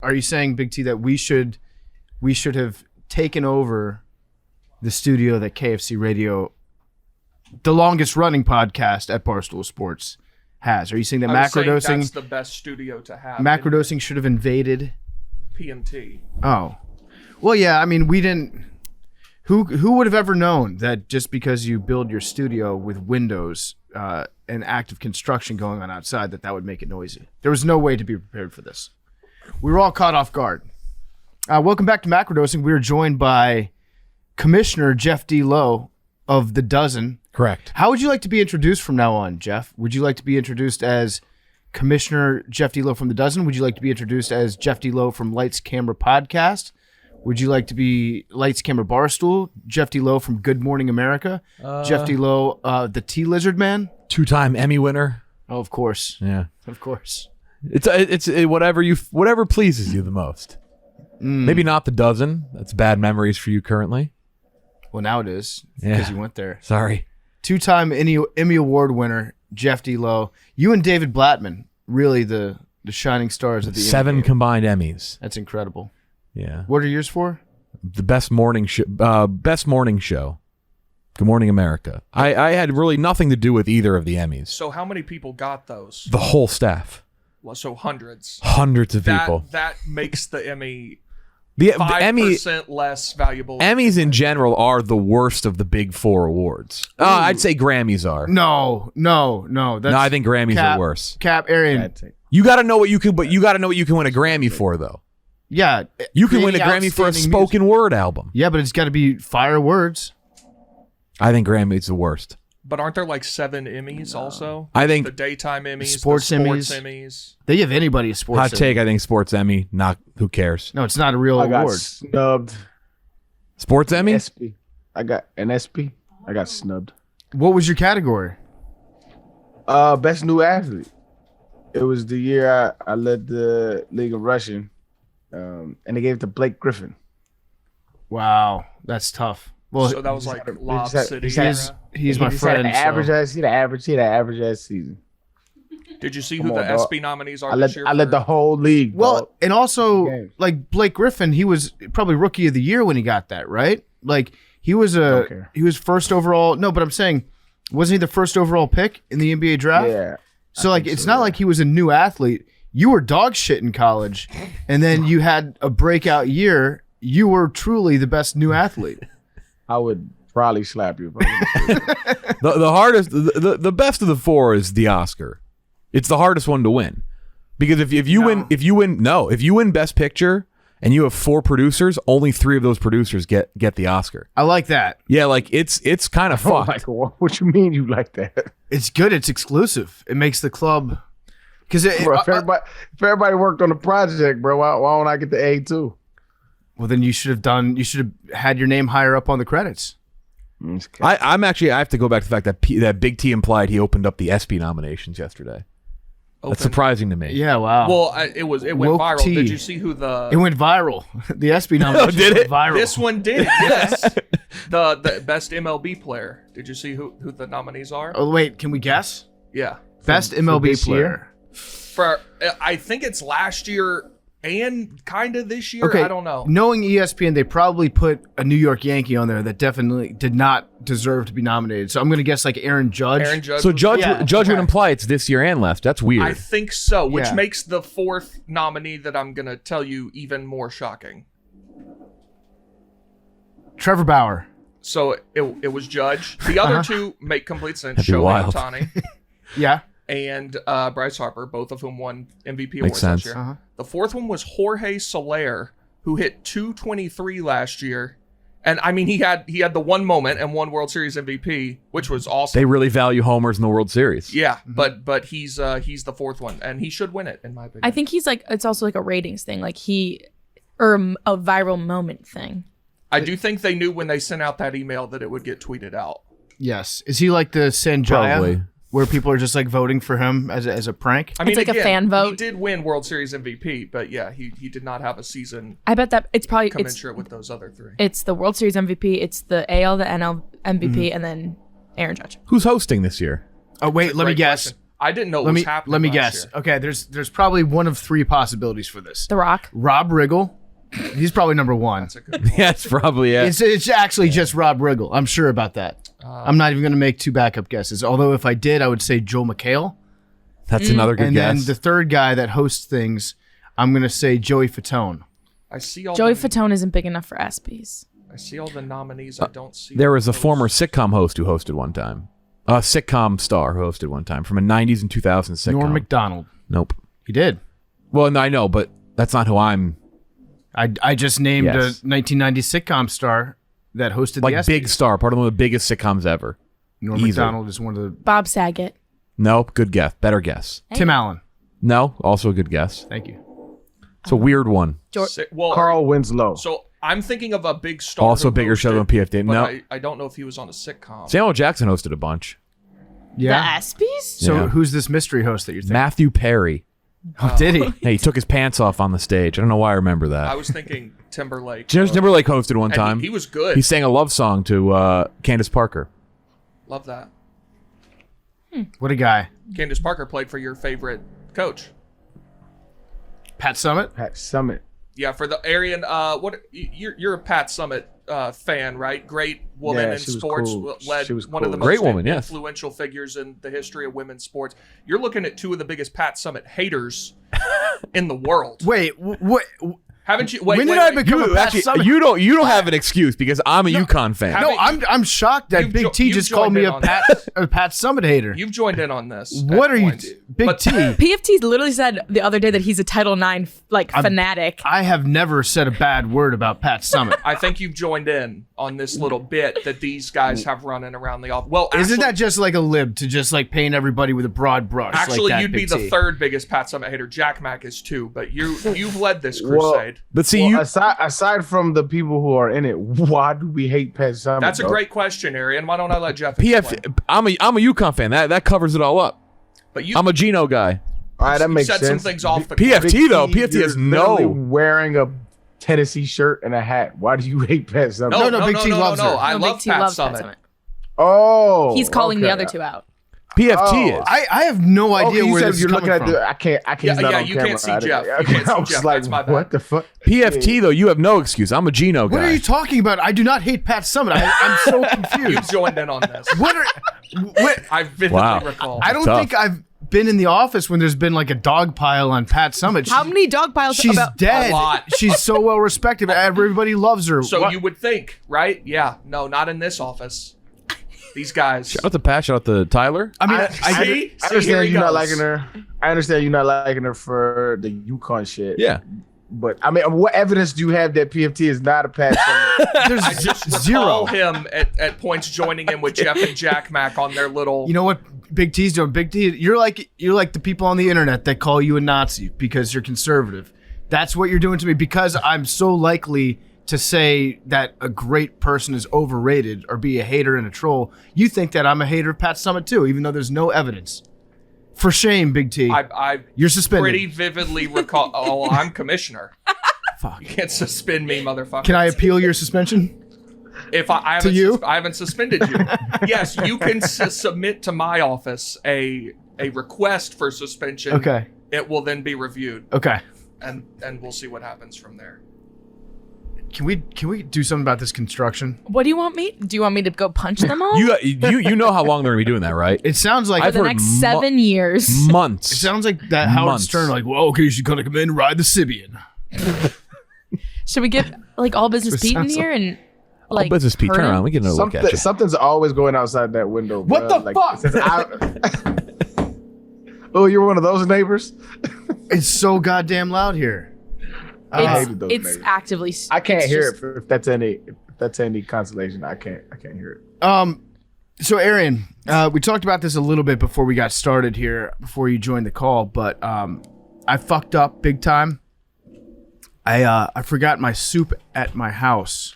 Are you saying, Big T, that we should have taken over the studio that KFC Radio, the longest running podcast at Barstool Sports, has? Are you saying that Macrodosing, that's the best studio to have? Macrodosing should have invaded PMT. Oh, well, yeah. I mean, we didn't. Who would have ever known that just because you build your studio with windows and active construction going on outside, that would make it noisy? There was no way to be prepared for this. We were all caught off guard. Welcome back to Macrodosing. We are joined by Commissioner Jeff D. Lowe of The Dozen. Correct. How would you like to be introduced from now on, Jeff? Would you like to be introduced as Commissioner Jeff D. Lowe from The Dozen? Would you like to be introduced as Jeff D. Lowe from Lights Camera Podcast? Would you like to be Lights Camera Barstool? Jeff D. Lowe from Good Morning America? Jeff D. Lowe, the Tea Lizard Man? 2-time Emmy winner. Oh, of course. Yeah. Of course. It's whatever pleases you the most. Maybe not The Dozen. That's bad memories for you currently. Well, now it is because you went there. Sorry. 2-time Emmy Award winner Jeff D. Lowe. You and David Blattman, really the shining stars of the 7 Emmy. combined Emmys. That's incredible. Yeah. What are yours for? The best morning show. Good Morning America. I had really nothing to do with either of the Emmys. So how many people got those? The whole staff. Well, so hundreds. Hundreds of people. That makes the Emmy The 5% Emmy less valuable. Emmys in general are the worst of the big 4 awards. I'd say Grammys are. No. That's I think Grammys are worse. Arian. You got to know what you can, but you got to know what you can win a Grammy for, though. Yeah. You can win a Grammy for a spoken word album. Yeah, but it's got to be fire words. I think Grammy's the worst. But aren't there like 7 Emmys also? I think the daytime Emmys, sports the sports Emmys. Emmys. They give anybody a sports hot Emmy. take. I think sports Emmy. Not who cares. No, it's not a real I got award. snubbed. Sports Emmy. SP. I got an SP. I got snubbed. What was your category? Best new athlete. It was the year I led the league of rushing, and they gave it to Blake Griffin. Wow, that's tough. Well, So that was like Lob just had- City. he had- era. he's my He friend. had an average so- ass. He had an average ass season. Did you see Come who the on, dog. ESPY nominees are I this year? led the whole league. Well, dog. and also Games. like Blake Griffin, he was probably rookie of the year when he got that, right? Like he was first overall. No, but I'm saying, wasn't he the first overall pick in the NBA draft? Yeah. So like, it's not like he was a new athlete. You were dog shit in college, and then you had a breakout year. You were truly the best new athlete. I would probably slap you. Bro. The hardest, the best of the 4 is the Oscar. It's the hardest one to win because if you win Best Picture and you have 4 producers, only 3 of those producers get the Oscar. I like that. Yeah, like it's kind of fucked. Like, what you mean you like that? It's good. It's exclusive. It makes the club because Bro, if everybody worked on the project, bro, why don't I get the A too? well, then you should have had your name higher up on the credits. I have to go back to the fact that that Big T implied he opened up the ESPY nominations yesterday. That's surprising to me. Yeah, wow. Well, it went Woke viral. tea. Did you see who the? It went viral. The ESPY nomination did went it? viral. This one did. Yes. the best MLB player. Did you see who the nominees are? Oh wait, can we guess? Yeah. Best MLB this player. year? For I think it's last year and kind of this year. Okay, I don't know. Knowing ESPN, they probably put a New York Yankee on there that definitely did not deserve to be nominated. So I'm going to guess like Aaron Judge. Aaron Judge. So was- Judge Yeah, would okay. imply it's this year and left. That's weird. I think so, which Yeah. makes the 4th nominee that I'm gonna tell you even more shocking. Trevor Bauer. So it was Judge. The other 2 make complete sense. That'd be Shohei wild. Ohtani Yeah. and Bryce Harper, both of whom won MVP Makes awards sense. last year. The 4th one was Jorge Soler, who hit 223 last year. And I mean, he had the one moment and won World Series MVP, which was awesome. they really value homers in the World Series. Yeah, but he's the 4th one, and he should win it in my opinion. I think he's like, it's also like a ratings thing, like or a viral moment thing. I do think they knew when they sent out that email that it would get tweeted out. Yes. Is he like the Sanjaya, Probably. where people are just like voting for him as a prank? I mean, like a fan He vote. did win World Series MVP, but yeah, he did not have a season I bet that it's probably commensurate with those other 3. it's the World Series MVP, it's the AL, the NL MVP, and then Aaron Judge. Who's hosting this year? Oh wait, let me great guess. question. I didn't know it Let was me happening. let me last guess. year. Okay, there's probably one of three possibilities for this. The Rock. Rob Riggle. He's probably number one. That's a good one. Yeah, it's probably it. It's actually just Rob Riggle. I'm sure about that. I'm not even going to make two backup guesses. Although if I did, I would say Joel McHale. That's another good And guess. then the third guy that hosts things, I'm going to say Joey Fatone. I see all Joey the, Fatone isn't big enough for Espys. I see all the nominees. I don't see. There was a those. former sitcom host who hosted one time. A sitcom star who hosted one time from a 90s and 2000s sitcom. Norm Macdonald. Nope. He did. Well, no, I know, but that's not who I'm. I just named Yes. a 1990 sitcom star that hosted Like the ESPYs. big star, part of one of the biggest sitcoms ever. Norm Easily. Macdonald is one of the... Bob Saget. No, good guess. Better guess. Tim Allen. No, also a good guess. Thank you. It's a weird one. Well, Carl Winslow. So I'm thinking of a big star. Also who a bigger show than hosted, PFT. but No. I don't know if he was on a sitcom. Samuel Jackson hosted a bunch. Yeah. The Espys? So Yeah. who's this mystery host that you're thinking? Matthew Perry. Oh, did he? Hey, he took his pants off on the stage. I don't know why I remember I that. was thinking Timberlake. James Timberlake hosted one And time. He was good. He sang a love song to Candace Parker. Love that. What a guy. Candace Parker played for your favorite coach. Pat Summitt? Pat Summit. Yeah, for the Arian. What you're a Pat Summit fan, right? Great woman Yeah, in she was sports. cool. Led She was one of the cool. Great most woman, yes. influential figures in the history of women's sports. You're looking at two of the biggest Pat Summit haters in the world. Wait, what? Haven't you? When did I become a You, Pat Summitt? you don't have an excuse because I'm a UConn fan. Have- No, I'm shocked that You've Big T you've just called joined me in a on Pat Summitt hater. You've joined in on this. What at are you, points. Big But T? PFT literally said the other day that he's a Title IX fanatic. I have never said a bad word about Pat Summitt. I think you've joined in on this little bit that these guys have running around the office. Well, Isn't actually, that just like a lib to just like paint everybody with a broad brush? actually like that, you'd be Big the T? third biggest Pat Summit hater. Jack Mack is too, but you've led this Well, crusade. But see, Well, you aside from the people who are in it, why do we hate Pat Summit? That's a though? great question, Arian. Why don't I let Jeff explain? PF. I'm a UConn fan. That covers it all up. But you I'm a Geno guy. All right, that you makes said sense. some things off the PFT Big though, T, PFT has you're literally no. wearing a Tennessee shirt and a hat. Why do you hate Pat Summit? No, Big T loves her. I No, love Big T Pat loves Summit. Oh, He's calling the okay. other two out. PFT is. I have no idea you where said this is you're coming looking from. at the. I can't. Yeah, he's not yeah, on you camera. can't see I Jeff. didn't- You can't see I was Jeff. like, That's my bad. what the fuck? PFT though, you have no excuse. I'm a Geno guy. What are you talking about? I do not hate Pat Summit. I'm so confused. You've joined in on this. What? I vividly Wow. recall. I don't Tough. think I've been in the office when there's been like a dog pile on Pat Summit. How many dog piles She's about? dead. A lot. She's so well respected. Everybody loves her. So What- you would think, right? Yeah. No, not in this office. These guys. Shout out to Pat. Shout out to Tyler. I mean, See? I Here understand he you not goes. liking her. I understand you not liking her for the UConn shit. Yeah. But I mean, what evidence do you have that PFT is not a Pat Summit? there's I just zero. recall him at points joining in with Jeff and Jack Mack on their little. You know what Big T's doing? Big T, you're like the people on the internet that call you a Nazi because you're conservative. That's what you're doing to me because I'm so likely to say that a great person is overrated or be a hater and a troll. You think that I'm a hater of Pat Summit too, even though there's no evidence. For shame, Big T. I You're suspended. pretty vividly recall. Oh, I'm commissioner. Fuck. You can't suspend me, motherfucker. Can I appeal your suspension? If I haven't, you? I haven't suspended you. Yes, you can submit to my office a request for suspension. Okay. It will then be reviewed, Okay. and we'll see what happens from there. Can we do something about this construction? What do you want me? Do you want me to go punch them all? You know how long they're gonna be doing that, right? It sounds like For the heard next 7 years. Months. It sounds like that Howard Months. Stern, like, well, okay, she's gonna come in and ride the Sibian. Should we get like all business That's what Pete in sounds here and like Business Pete, hurt turn him? around. We get another look at you. Something's always going outside that window. What bruh. the fuck? since oh, you're one of those neighbors? It's so goddamn loud here. I It's, hated those it's neighbors. actively. I can't it's hear just- it. If that's any consolation, I can't hear it. So Arian, we talked about this a little bit before we got started here, before you joined the call, but I fucked up big time. I forgot my soup at my house,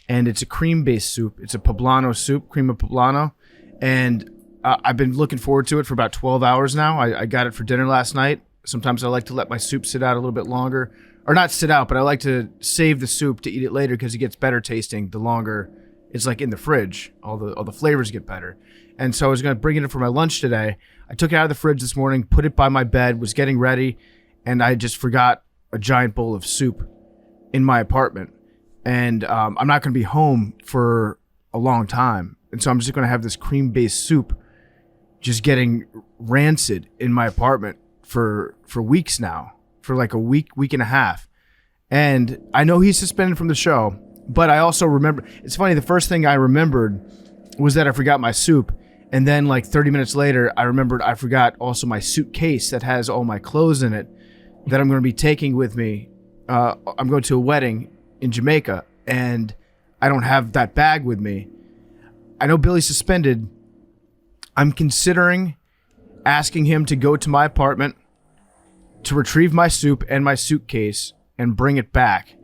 and it's a cream-based soup. It's a poblano soup, cream of poblano, and I've been looking forward to it for about 12 hours now. I got it for dinner last night. Sometimes I like to let my soup sit out a little bit longer, or not sit out, but I like to save the soup to eat it later because it gets better tasting the longer it's like in the fridge. All the flavors get better. And so I was going to bring it in for my lunch today. I took it out of the fridge this morning, put it by my bed, was getting ready, and I just forgot a giant bowl of soup in my apartment. And I'm not going to be home for a long time. And so I'm just going to have this cream-based soup just getting rancid in my apartment for weeks now, for like a week and a half. And I know he's suspended from the show, but I also remember, it's funny, the first thing I remembered was that I forgot my soup. And then like 30 minutes later, I remembered I forgot also my suitcase that has all my clothes in it that I'm going to be taking with me. I'm going to a wedding in Jamaica, and I don't have that bag with me. I know Billy's suspended. I'm considering asking him to go to my apartment to retrieve my soup and my suitcase and bring it back.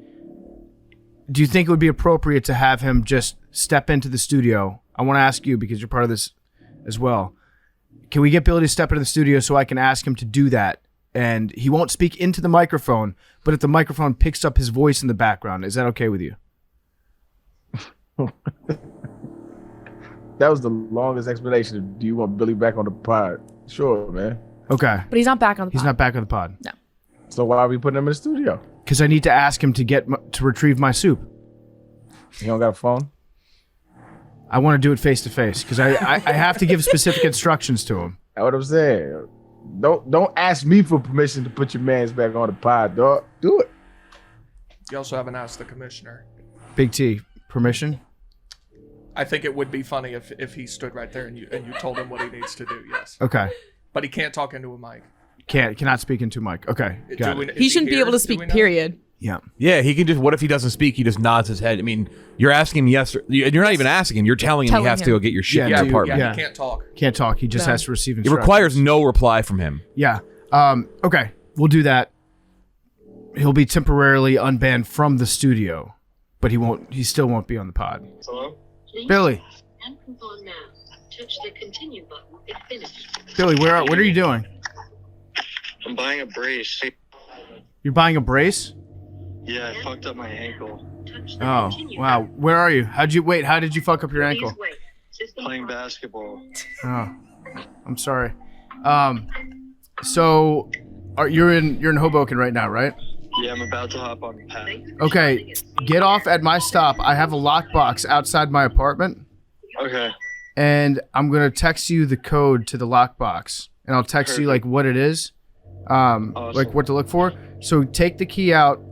Do you think it would be appropriate to have him just step into the studio? I want to ask you because you're part of this as well. Can we get Billy to step into the studio so I can ask him to do that? And he won't speak into the microphone, but if the microphone picks up his voice in the background, is that okay with you? That was the longest explanation. Do you want Billy back on the pod? Sure, man. Okay. But he's not back on the pod. He's not back on the pod. No. So why are we putting him in the studio? Because I need to ask him to retrieve my soup. You don't got a phone? I want to do it face to face because I have to give specific instructions to him. That's what I'm saying. Don't ask me for permission to put your man's back on the pod, dog. Do it. You also haven't asked the commissioner. Big T, permission? I think it would be funny if he stood right there and you told him what he needs to do. Yes. Okay. But he can't talk into a mic. Cannot speak into mic. Okay. Got it. He shouldn't be able to speak, period. Yeah. Yeah, he can just. What if he doesn't speak? He just nods his head. I mean, you're asking him yes. You're not even asking him. You're telling him he has to go get your shit in Yeah, your dude, apartment. Yeah, he can't talk. Can't talk. He just No. has to receive It instructions. requires no reply from him. Yeah. Okay. We'll do that. He'll be temporarily unbanned from the studio, but he still won't be on the pod. Hello? Billy. And confirm now. Touch the continue button if finished. Billy, what are you doing? I'm buying a brace. You're buying a brace? Yeah, I fucked up my ankle. Touch the Oh, continue wow. button. How did you fuck up your ankle? Please wait. System Playing basketball. Oh, I'm sorry. So you're in Hoboken right now, right? Yeah, I'm about to hop on the pad. Okay, get off at my stop. I have a lockbox outside my apartment, Okay. and I'm gonna text you the code to the lockbox, and I'll text you like what it is, like what to look for. So take the key out,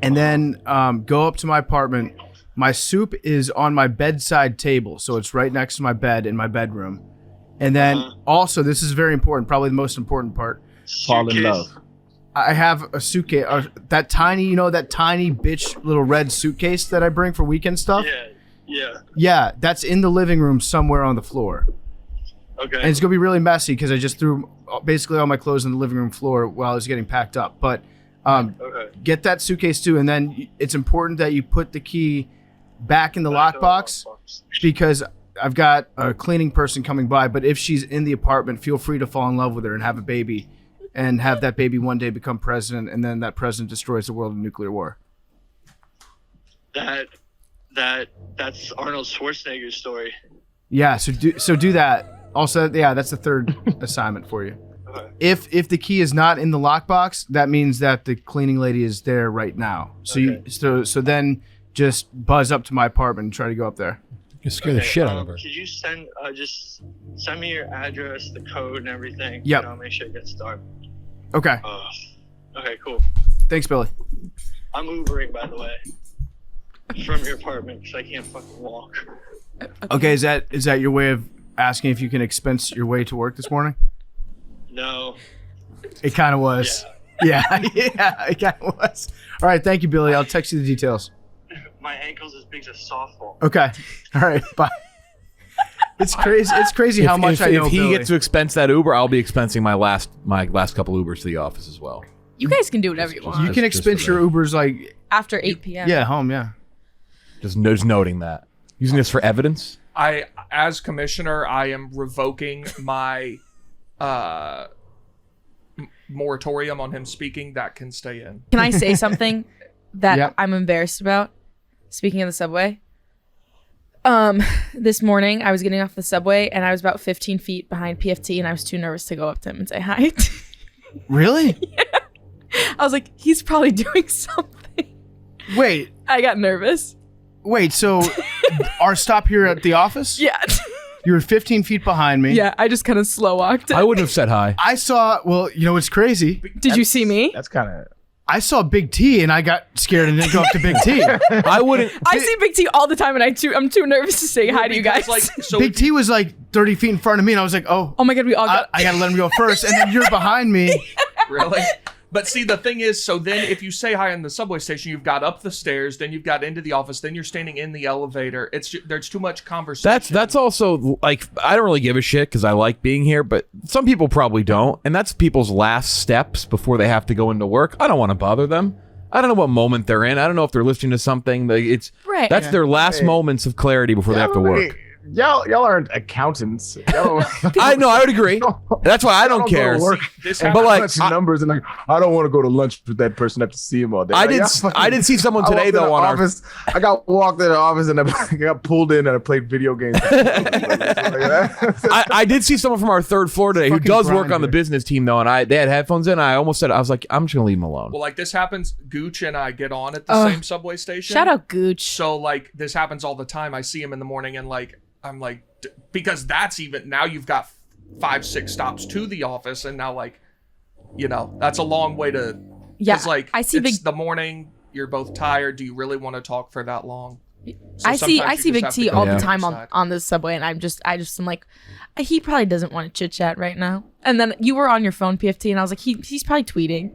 and then go up to my apartment. My soup is on my bedside table, so it's right next to my bed in my bedroom. And then also, this is very important, probably the most important part. Fall in Suitcase. I love. have a suitcase, that tiny bitch little red suitcase that I bring for weekend stuff. Yeah. Yeah, that's in the living room somewhere on the floor. Okay. And it's going to be really messy because I just threw basically all my clothes on the living room floor while I was getting packed up. But Okay. get that suitcase too. And then it's important that you put the key back in the Back to the lockbox because I've got a cleaning person coming by. But if she's in the apartment, feel free to fall in love with her and have a baby. And have that baby one day become president, and then that president destroys the world in nuclear war. That's Arnold Schwarzenegger's story. Yeah, so do that. Also, yeah, that's the third assignment for you. Okay. If the key is not in the lockbox, that means that the cleaning lady is there right now. So so then just buzz up to my apartment and try to go up there. You scare the shit out of her. Could you send send me your address, the code, and everything? Yep. And I'll make sure it gets started. Okay. Okay, cool. Thanks, Billy. I'm Ubering, by the way, from your apartment because I can't fucking walk. Okay, is that your way of asking if you can expense your way to work this morning? No. It kind of was. Yeah, yeah, it kind of was. All right, thank you, Billy. I'll text you the details. My ankle's as big as a softball. Okay. All right. Bye. It's crazy. It's crazy how much I know. If he Billy. gets to expense that Uber, I'll be expensing my last couple Ubers to the office as well. You guys can do whatever you want. You can Just expense for your Ubers like After 8 p.m. yeah, home, yeah. Just noting that. Using this for evidence. As commissioner, I am revoking my moratorium on him speaking. That can stay in. Can I say something that Yep. I'm embarrassed about? Speaking of the subway, This morning I was getting off the subway and I was about 15 feet behind PFT and I was too nervous to go up to him and say hi. Really? I was like, he's probably doing something. Wait. I got nervous. Wait. So, our stop here at the office? Yeah. You were 15 feet behind me. Yeah, I just kind of slow walked. I wouldn't have said hi. I saw. Well, you know what's crazy? Did you see me? That's kind of. I saw Big T and I got scared and didn't go up to Big T. I wouldn't. I see Big T all the time, and I'm too nervous to say hi to you guys. Like, so Big T was like 30 feet in front of me, and I was like, oh oh my god, we all got. I gotta let him go first. And then you're behind me. really? But see, the thing is, so then if you say hi in the subway station, you've got up the stairs, then you've got into the office, then you're standing in the elevator. There's too much conversation. That's also like, I don't really give a shit because I like being here, but some people probably don't, and that's people's last steps before they have to go into work. I don't want to bother them. I don't know what moment they're in. I don't know if they're listening to something. It's Right. That's their last moments of clarity before they have to work. Y'all aren't accountants. I know. I would agree. That's why I don't care. This But like, numbers and like, I don't want to go to lunch with that person. I have to see him all day. I Like, did. y'all fucking- I did see someone I today walked in though the on our. office. I got walked in the office and I got pulled in and I played video games. I did see someone from our third floor today who Fucking does work grinder. on the business team though, and they had headphones in. I almost said, I was like, I'm just gonna leave them alone. Well, like this happens. Gooch and I get on at the same subway station. Shout out Gooch. So like this happens all the time. I see him in the morning and like I'm like because that's even now you've got 5-6 stops to the office and now like that's a long way to Yeah, like I see it's big. the morning. You're both tired. Do you really want to talk for that long? So I see sometimes you Big just have T to go all to the the time other on, side. on the subway, and I'm like, he probably doesn't want to chit chat right now. And then you were on your phone, PFT, and I was like, he's probably tweeting.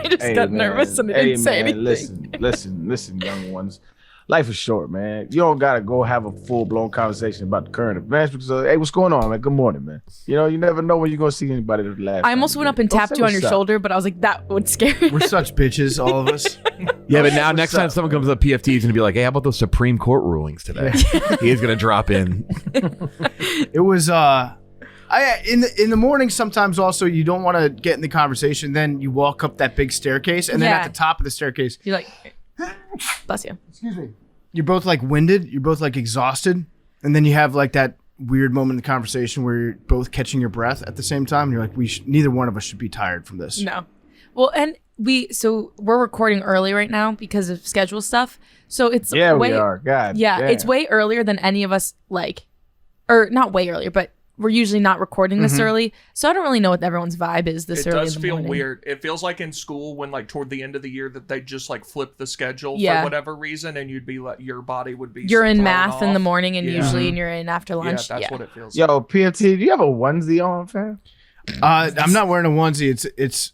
I just got nervous and I didn't say anything. Listen, young ones. Life is short, man. You don't gotta go have a full blown conversation about the current events because hey, what's going on, man? Good morning, man. You never know when you're gonna see anybody the last. I almost went up and tapped you on your shoulder, but I was like, that would scare me. We're such bitches, all of us. Yeah, but now next time someone comes up PFT, he's gonna be like, "Hey, how about those Supreme Court rulings today?" He is gonna drop in. It was in the morning sometimes also you don't want to get in the conversation, then you walk up that big staircase and then Yeah. at the top of the staircase You're like, bless you. you're both like winded, you're both like exhausted, and then you have like that weird moment in the conversation where you're both catching your breath at the same time and you're like neither one of us should be tired from this. No. Well, and we're recording early right now because of schedule stuff. So it's Yeah, way, we are. God. Yeah, damn. it's way earlier than any of us or not way earlier, but we're usually not recording this early. So I don't really know what everyone's vibe is this It early does in the feel morning. weird. It feels like in school when like toward the end of the year that they just like flip the schedule Yeah. for whatever reason, and you'd be like your body would be. You're in thrown math in the off. morning and Yeah. usually and you're in after lunch. Yeah, that's what it feels. Yo, PFT, do you have a onesie on, fam? I'm not wearing a onesie. It's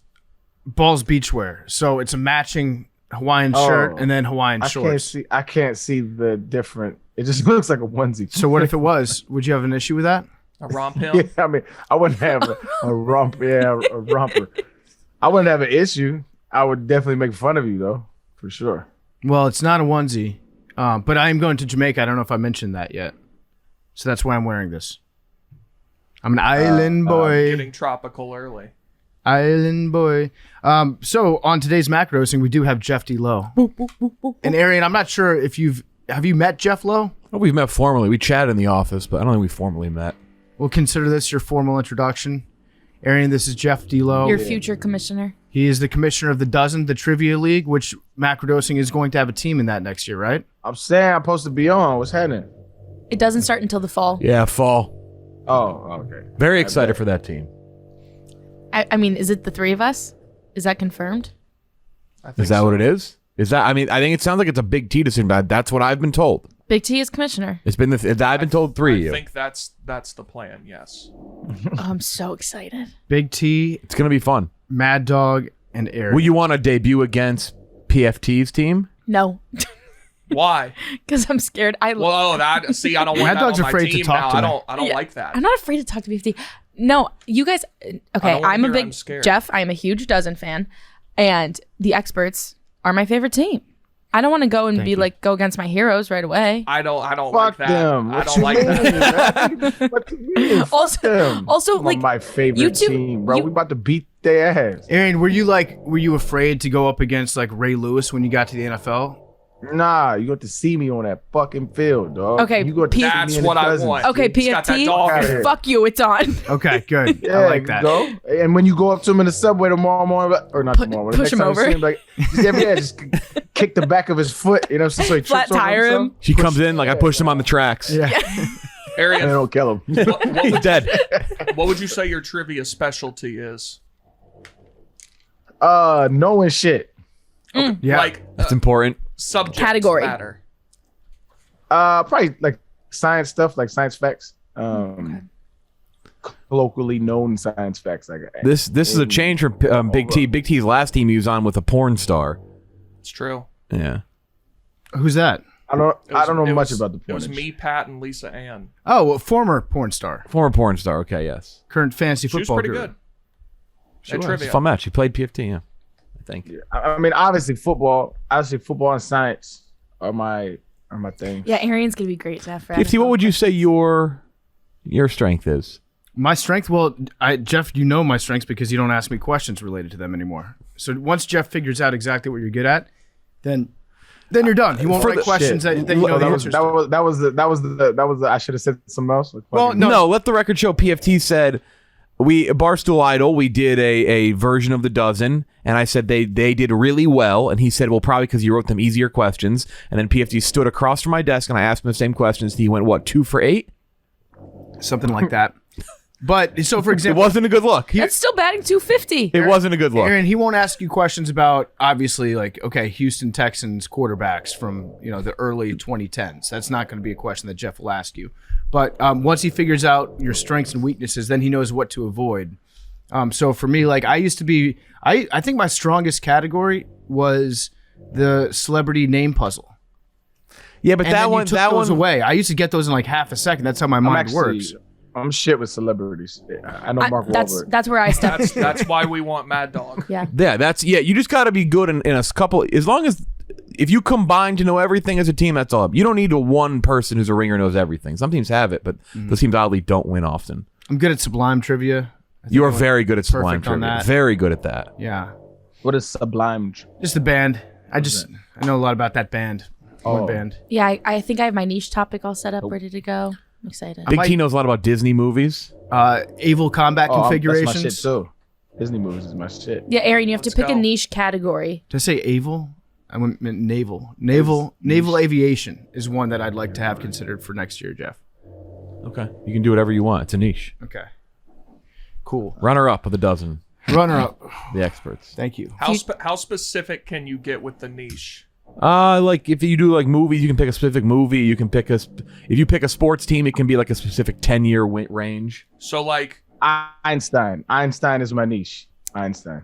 Balls beachwear, so it's a matching Hawaiian shirt and then Hawaiian shorts. I can't see the different. It just looks like a onesie. So what if it was? Would you have an issue with that? A romp him. Yeah, I mean, I wouldn't have a romp. Yeah, a romper. I wouldn't have an issue. I would definitely make fun of you though, for sure. Well, it's not a onesie, but I am going to Jamaica. I don't know if I mentioned that yet. So that's why I'm wearing this. I'm an island boy. Getting tropical early. Island boy. So on today's Macrodosing, we do have Jeff D. Lowe. And Arian, I'm not sure if have you met Jeff Lowe? Well, we've met formally. We chatted in the office, but I don't think we formally met. We'll consider this your formal introduction. Arian, this is Jeff D. Lowe. Your future commissioner. He is the commissioner of the Dozen, the Trivia League, which Macrodosing is going to have a team in that next year, right? I'm saying I'm supposed to be on. What's happening? It doesn't start until the fall. Yeah, fall. Oh, okay. Very excited for that team. I mean, is it the three of us? Is that confirmed? I think Is that so. what it is? Is that? I mean, I think it sounds like it's a Big T decision, but that's what I've been told. Big T is commissioner. It's been I've been told three of I you. think that's the plan. Yes. Oh, I'm so excited. Big T, It's gonna be fun. Mad Dog, and Arian. Will you want to debut against PFT's team? No, Why? because I'm scared. Well, that see, I don't want Mad that Dog's on my afraid to team talk now. to me. I don't Yeah. like that. I'm not afraid to talk to BFT. No, you guys. Okay, wanna I'm a hear big I'm scared. Jeff. I am a huge Dozen fan, and the experts are my favorite team. I don't want to go and go against my heroes right away. I don't Fuck like that. them. I What don't you like mean, that. man? What you mean? Fuck Also- them. also, Come on, like, my favorite you two- team, bro. you- We about to beat their ass. Arian, were you afraid to go up against like Ray Lewis when you got to the NFL? Nah, you got to see me on that fucking field, dog. Okay, you got to see me That's and what his I cousins. want. Okay, He's got that dog in PFT. him. Fuck you, it's on. Okay, good. Yeah, I like that. Go. And when you go up to him in the subway tomorrow morning, or not tomorrow, the push next him time over. you see him, like, just kick the back of his foot, you know, so he Flat trips over tire himself. him. She comes in like I pushed him on the tracks. Yeah. And they Arian, don't kill him. He's dead. what would you say your trivia specialty is? Knowing shit. Yeah. Like That's important. subject Category. matter. Probably like science stuff, like science facts. Colloquially known science facts. Like This is a change from Big T. Big T's last team he was on with a porn star. It's true. Yeah. Who's that? I don't know It much was- about the It was porn. me, Pat, and Lisa Ann. Oh, well, former porn star, Former porn star. Okay, yes. current fantasy She was football pretty guru. good. She At was. It's a trivia. fun match. He played PFT, yeah. I think. I mean, obviously football and science are my thing. Yeah, Arian's gonna be great to have for. PFT, what would you say your strength is? My strength, well, Jeff, you know my strengths because you don't ask me questions related to them anymore. So once Jeff figures out exactly what you're good at, then you're done. He won't write questions that you know the answers to. That was the I should have said something else. Like, Well, fucking- No. Let the record show PFT said Barstool Idol, we did a version of the dozen, and I said they did really well, and he said, well, probably because you wrote them easier questions. And then PFT stood across from my desk and I asked him the same questions. He went, what, 2 for 8? Something like that. But so, for It example, wasn't a good look. That's still batting 250. It wasn't a good look. Aaron, he won't ask you questions about obviously like, okay, Houston Texans quarterbacks from the early 2010s. That's not going to be a question that Jeff will ask you. But once he figures out your strengths and weaknesses, then he knows what to avoid. So for me, like I used to be, I think my strongest category was the celebrity name puzzle. Yeah, but And that then you one, took those away. I used to get those in like half a second. That's how my mind works. I'm shit with celebrities. I know Mark Wahlberg. That's where I step. That's why we want Mad Dog. Yeah. Yeah, you just got to be good in a couple. As long as if you combine to know everything as a team, that's all. You don't need one person who's a ringer knows everything. Some teams have it, but those teams oddly don't win often. I'm good at Sublime trivia. I think You are I'm very good at Sublime perfect on trivia. that. Very good at that. Yeah, What is Sublime? just the band. I know a lot about that band. One band. Yeah, I think I have my niche topic all set up, ready to go. I'm excited. Big T knows a lot about Disney movies. Able combat configurations. That's my shit too. Disney movies is my shit. Yeah, Arian, you have to pick go. a niche category. Did I say Avel? I meant naval. Naval aviation is one that I'd like to have considered for next year, Jeff. Okay. You can do whatever you want. It's a niche. Okay. Cool. Runner up of the dozen, Runner up. the experts. Thank you. How specific can you get with the niche? Like if you do like movies, you can pick a specific movie. You can pick if you pick a sports team, it can be like a specific 10-year range. So like, Einstein. Einstein is my niche. Einstein.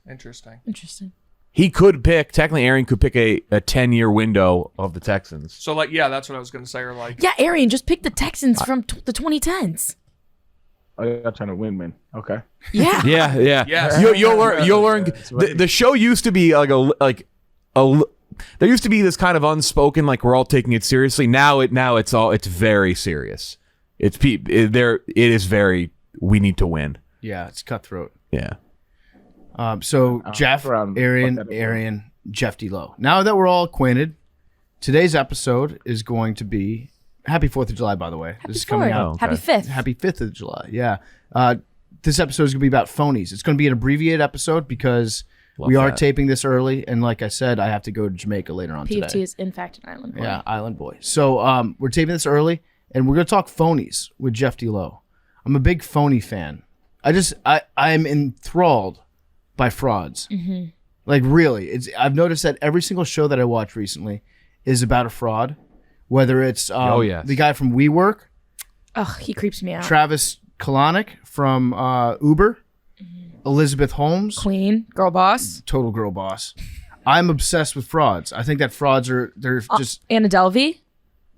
interesting. Interesting. He could pick, technically Arian could pick a 10-year window of the Texans. So like, yeah, that's what I was gonna say. Or like, Yeah, Arian, just pick the Texans from the 2010s. Oh, you're trying to win, man. Okay. Yeah. Yeah. Yes. You'll learn. The show used to be there used to be this kind of unspoken, like we're all taking it seriously. Now it's very serious. It is very, we need to win. Yeah, it's cutthroat. Yeah. So Jeff, around. Arian, Jeff D. Lowe. Now that we're all acquainted, today's episode is going to be Happy 4th of July, by the way. This is coming out. Okay. Happy 5th. Happy 5th of July. Yeah. This episode is going to be about phonies. It's going to be an abbreviated episode because we are that. taping this early. And like I said, I have to go to Jamaica later on PFT today. is in fact an island boy. Yeah, Island Boy. So we're taping this early, and we're going to talk phonies with Jeff D. Lowe. I'm a big phony fan. I'm enthralled by frauds. Mm-hmm. Like really, I've noticed that every single show that I watch recently is about a fraud. Whether it's the guy from WeWork, Ugh, he creeps me out. Travis Kalanick from Uber, Elizabeth Holmes, Queen, girl boss. total girl boss. I'm obsessed with frauds. I think that frauds they're just Anna Delvey.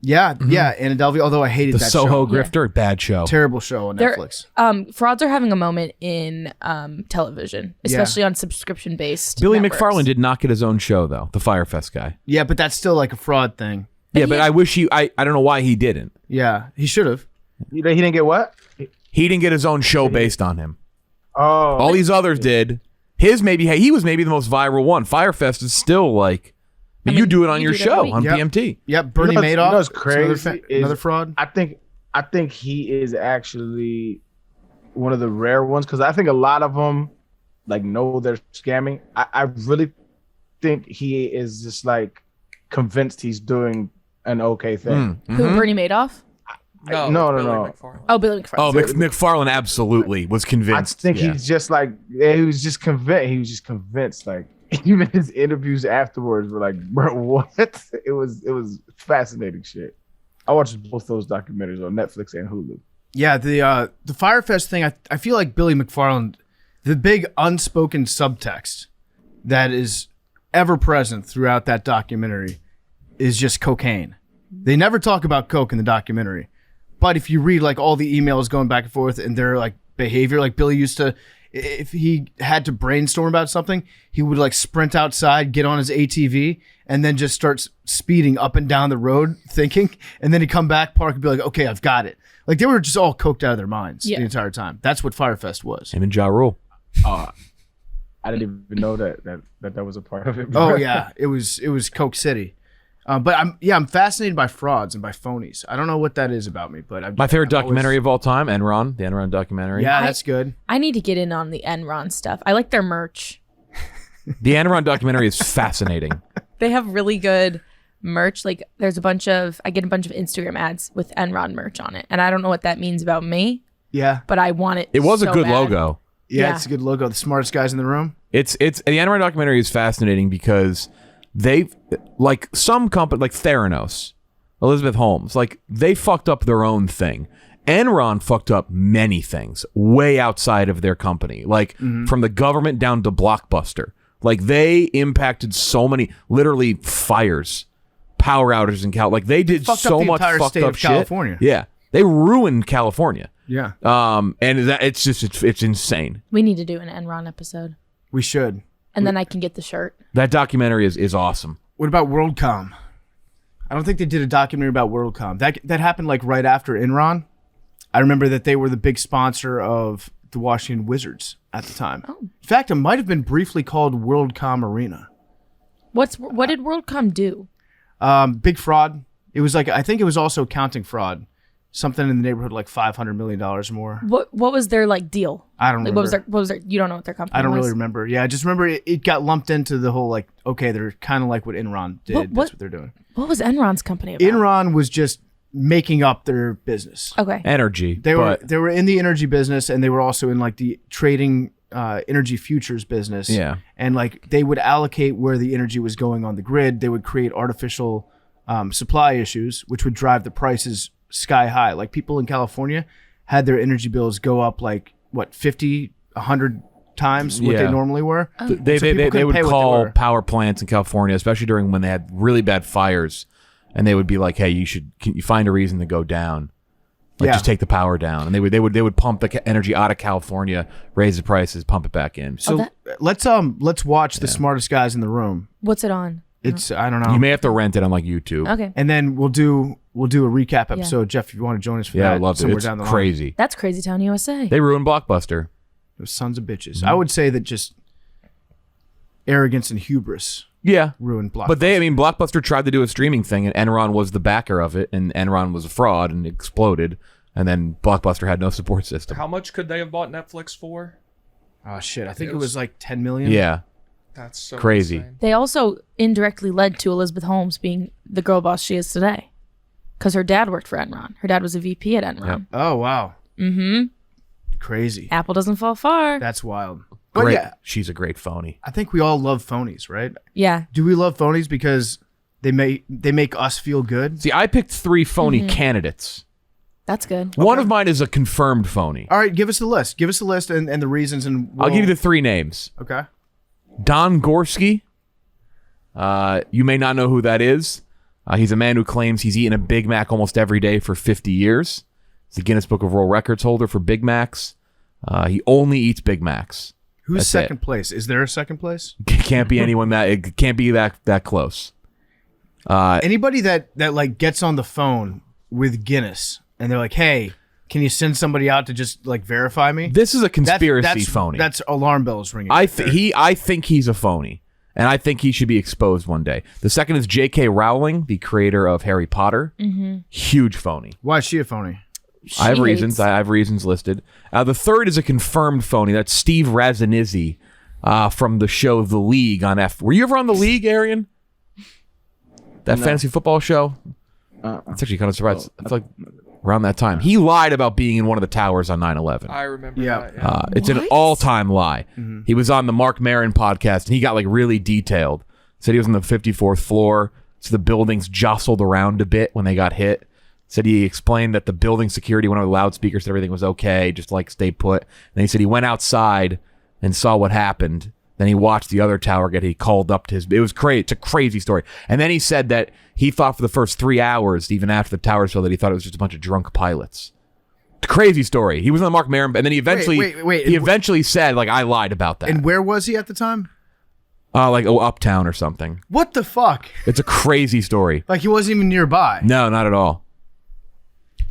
yeah, Anna Delvey. Although I hated The that Soho show. Grifter, bad show. Terrible show on They're- Netflix. Frauds are having a moment in television, especially on subscription based. Billy McFarland did not get his own show though. The Firefest guy. Yeah, but that's still like a fraud thing. Yeah, but I wish I don't know why he didn't. Yeah, he should have. He didn't get what? He didn't get his own show based on him. Oh. All these others did. He was maybe the most viral one. Firefest is still like But you do it on you your do it every show week. on Yep. PMT. Yep, Bernie You know Madoff. what's is crazy is- another fraud. I think he is actually one of the rare ones because I think a lot of them like know they're scamming. I really think he is just like convinced he's doing an okay thing. Who, Bernie Madoff? No, No, it's no, Billy no. McFarland. Oh, Billy McFarland. Oh, McFarlane absolutely was I convinced. think Yeah. he's just like he was just convinced. He was just convinced. Like even his interviews afterwards were like, bro, what? It was fascinating shit. I watched both those documentaries on Netflix and Hulu. Yeah, the Firefest thing. I feel like Billy McFarland, the big unspoken subtext that is ever present throughout that documentary is just cocaine. They never talk about coke in the documentary, but if you read like all the emails going back and forth and their like behavior, like Billy used to, if he had to brainstorm about something, he would like sprint outside, get on his ATV, and then just start speeding up and down the road thinking, and then he'd come back, park, and be like, okay, I've got it. Like they were just all coked out of their minds the entire time. That's what Firefest was. Him and Ja Rule. I didn't even know that was a part of it. Oh yeah, it was Coke City. But I'm fascinated by frauds and by phonies. I don't know what that is about me, but My favorite documentary of all time, Enron, the Enron documentary. Yeah, that's good. I need to get in on the Enron stuff. I like their merch. The Enron documentary is fascinating. They have really good merch. Like there's I get a bunch of Instagram ads with Enron merch on it. And I don't know what that means about me, Yeah, but I want it. It was a so good bad. logo. yeah, it's a good logo. The smartest guys in the room. It's the Enron documentary is fascinating because they've like some company like Theranos, Elizabeth Holmes, like they fucked up their own thing. Enron fucked up many things way outside of their company, like from the government down to Blockbuster. Like they impacted so many, literally fires, power outages in Cal. Like they did Fucked up so the much entire fucked state up of shit. California. Yeah, they ruined California. Yeah, And that it's insane. We need to do an Enron episode. we should. And then I can get the shirt. That documentary is awesome. What about WorldCom? I don't think they did a documentary about WorldCom. That happened like right after Enron. I remember that they were the big sponsor of the Washington Wizards at the time. Oh. In fact, it might have been briefly called WorldCom Arena. What did WorldCom do? Big fraud. It was like, I think it was also accounting fraud. Something in the neighborhood of like $500 million or more. What was their like deal? I don't Like, remember. what was their you don't know what their company I don't was? really remember. Yeah, I just remember it got lumped into the whole like, okay, they're kind of like what Enron did. What- That's what they're doing. What was Enron's company about? Enron was just making up their business. Okay. Energy. They were in the energy business, and they were also in like the trading energy futures business. Yeah. And like they would allocate where the energy was going on the grid. They would create artificial supply issues, which would drive the prices sky high. Like people in California had their energy bills go up like what 50, 100 times what Yeah. they normally were. They So people couldn't would pay what they call were. power plants in California, especially during when they had really bad fires, and they would be like, "Hey, can you find a reason to go down? Like Yeah. just take the power down." And they would pump the energy out of California, raise the prices, pump it back in. So let's watch the smartest guys in the room. What's it on? It's I don't know. You may have to rent it on like YouTube. Okay. And then we'll do a recap episode. Jeff, if you want to join us for Yeah, that, I love it. somewhere It's down the line. crazy. That's Crazy Town USA. They ruined Blockbuster. Those sons of bitches. I would say that just arrogance and hubris Yeah. ruined Blockbuster. But Blockbuster tried to do a streaming thing, and Enron was the backer of it, and Enron was a fraud and exploded, and then Blockbuster had no support system. How much could they have bought Netflix for? Oh shit! I think it was like 10 million. Yeah. That's so Crazy. insane. They also indirectly led to Elizabeth Holmes being the girl boss she is today. Because her dad worked for Enron. Her dad was a VP at Enron. Yep. Oh wow. Mm-hmm. Crazy. Apple doesn't fall far. That's wild. But Great. yeah, She's a great phony. I think we all love phonies, right? Yeah. Do we love phonies because they make us feel good? See, I picked 3 phony candidates. That's good. One of mine is a confirmed phony. All right, give us the list. Give us the list and the reasons. And I'll give you the 3 names. Okay. Don Gorski. You may not know who that is. He's a man who claims he's eaten a Big Mac almost every day for 50 years. He's the Guinness Book of World Records holder for Big Macs. He only eats Big Macs. Who's That's second place? Is there a second place? Can't be anyone it can't be that close. Anybody that like gets on the phone with Guinness and they're like, "Hey, can you send somebody out to just like verify me?" This is a conspiracy that's phony. That's alarm bells ringing. I right there. think he's a phony. and I think he should be exposed one day. The second is J.K. Rowling, the creator of Harry Potter. Huge phony. Why is she a phony? I have reasons. I have reasons listed. The third is a confirmed phony. That's Steve Razanizzi from the show The League on F. Were you ever on The League, Arian? That fantasy football show? It's actually kind of surprised. It's like around that time. He lied about being in one of the towers on 9/11. I remember that. Yeah. It's an all-time lie. He was on the Mark Maron podcast, and he got like really detailed. Said he was on the 54th floor, so the buildings jostled around a bit when they got hit. Said he explained that the building security went over the loudspeakers, everything was okay, just like stay put. And then he said he went outside and saw what happened. Then he watched the other tower get hit. He called up to his... It was crazy. It's a crazy story. And then he said that he thought for the first 3 hours, even after the towers fell, that he thought it was just a bunch of drunk pilots. It's a crazy story. He was on the Mark Maron, and then he eventually... Wait. He eventually said, like, I lied about that. And where was he at the time? Like, uptown or something. What the fuck? It's a crazy story. Like he wasn't even nearby. No, not at all.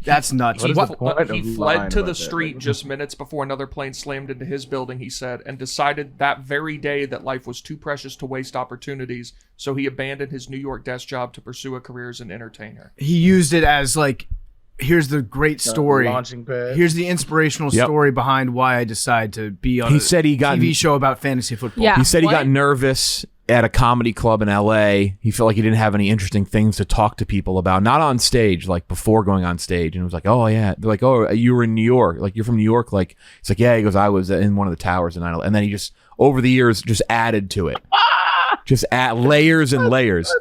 That's nuts. He lying fled to about the that? street just minutes before another plane slammed into his building, he said, and decided that very day that life was too precious to waste opportunities, so he abandoned his New York desk job to pursue a career as an entertainer. He used it as like, here's the great story. Launching pad. Here's the inspirational story behind why I decided to be on He said he got... TV show about fantasy football. Yeah. He said he What? got nervous at a comedy club in LA. He felt like he didn't have any interesting things to talk to people about, not on stage, like before going on stage. And it was like, oh yeah, they're like, oh, you were in New York, like you're from New York, like it's like, yeah. He goes, I was in one of the towers in 9/11. And then he just over the years just added to it, just add layers and layers.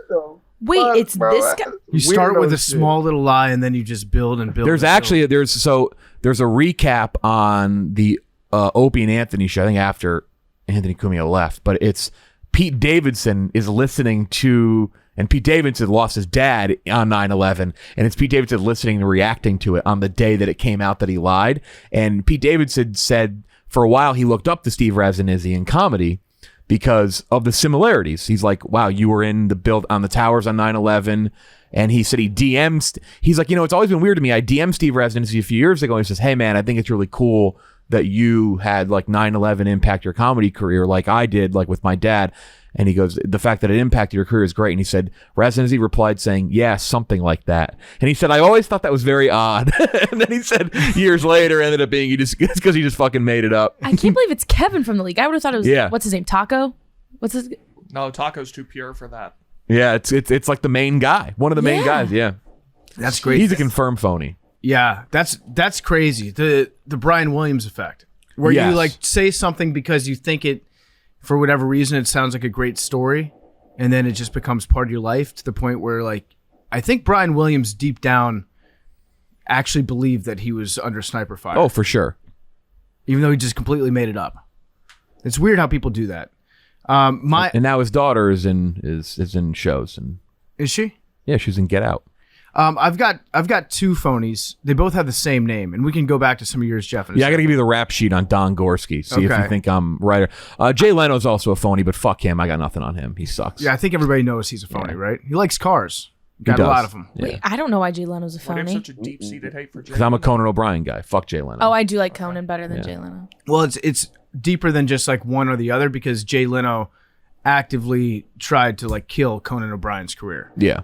Wait, it's this guy. You start with a small little lie and then you just build and build. There's actually there's a recap on the Opie and Anthony show, I think after Anthony Cumia left, but it's Pete Davidson is listening to, and Pete Davidson lost his dad on 9/11, and it's Pete Davidson listening and reacting to it on the day that it came out that he lied. And Pete Davidson said for a while he looked up to Steve Razanizzi in comedy because of the similarities. He's like, wow, you were in the build on the towers on 9/11. And he said he's like, it's always been weird to me. I DM'd Steve Razanizzi a few years ago and he says, hey man, I think it's really cool that you had like 9/11 impact your comedy career like I did, like with my dad. And he goes, the fact that it impacted your career is great. And he said, Razanizzi replied saying, yeah, something like that. And he said, I always thought that was very odd. And then he said, years later, ended up being, it's because he just fucking made it up. I can't believe it's Kevin from the League. I would have thought it was, what's his name, Taco? What's his... No, Taco's too pure for that. Yeah, it's like the main guy. One of the main guys, yeah. That's great. He's a confirmed phony. Yeah, that's crazy. The Brian Williams effect, where you like say something because you think it, for whatever reason, it sounds like a great story, and then it just becomes part of your life to the point where, like, I think Brian Williams deep down actually believed that he was under sniper fire. Oh, for sure. Even though he just completely made it up. It's weird how people do that. And now his daughter is in shows, and is she? Yeah, she's in Get Out. I've got two phonies. They both have the same name, and we can go back to some of yours, Jeff. I got to give you the rap sheet on Don Gorski. See if you think I'm right. Jay Leno's also a phony, but fuck him. I got nothing on him. He sucks. Yeah, I think everybody knows he's a phony, right? He likes cars. Got a lot of them. Yeah. Wait, I don't know why Jay Leno's a Why do you phony. have such a deep-seated hate for Jay? Because I'm a Conan O'Brien guy. Fuck Jay Leno. Oh, I do like Conan better than Jay Leno. Well, it's deeper than just like one or the other because Jay Leno actively tried to like kill Conan O'Brien's career. Yeah.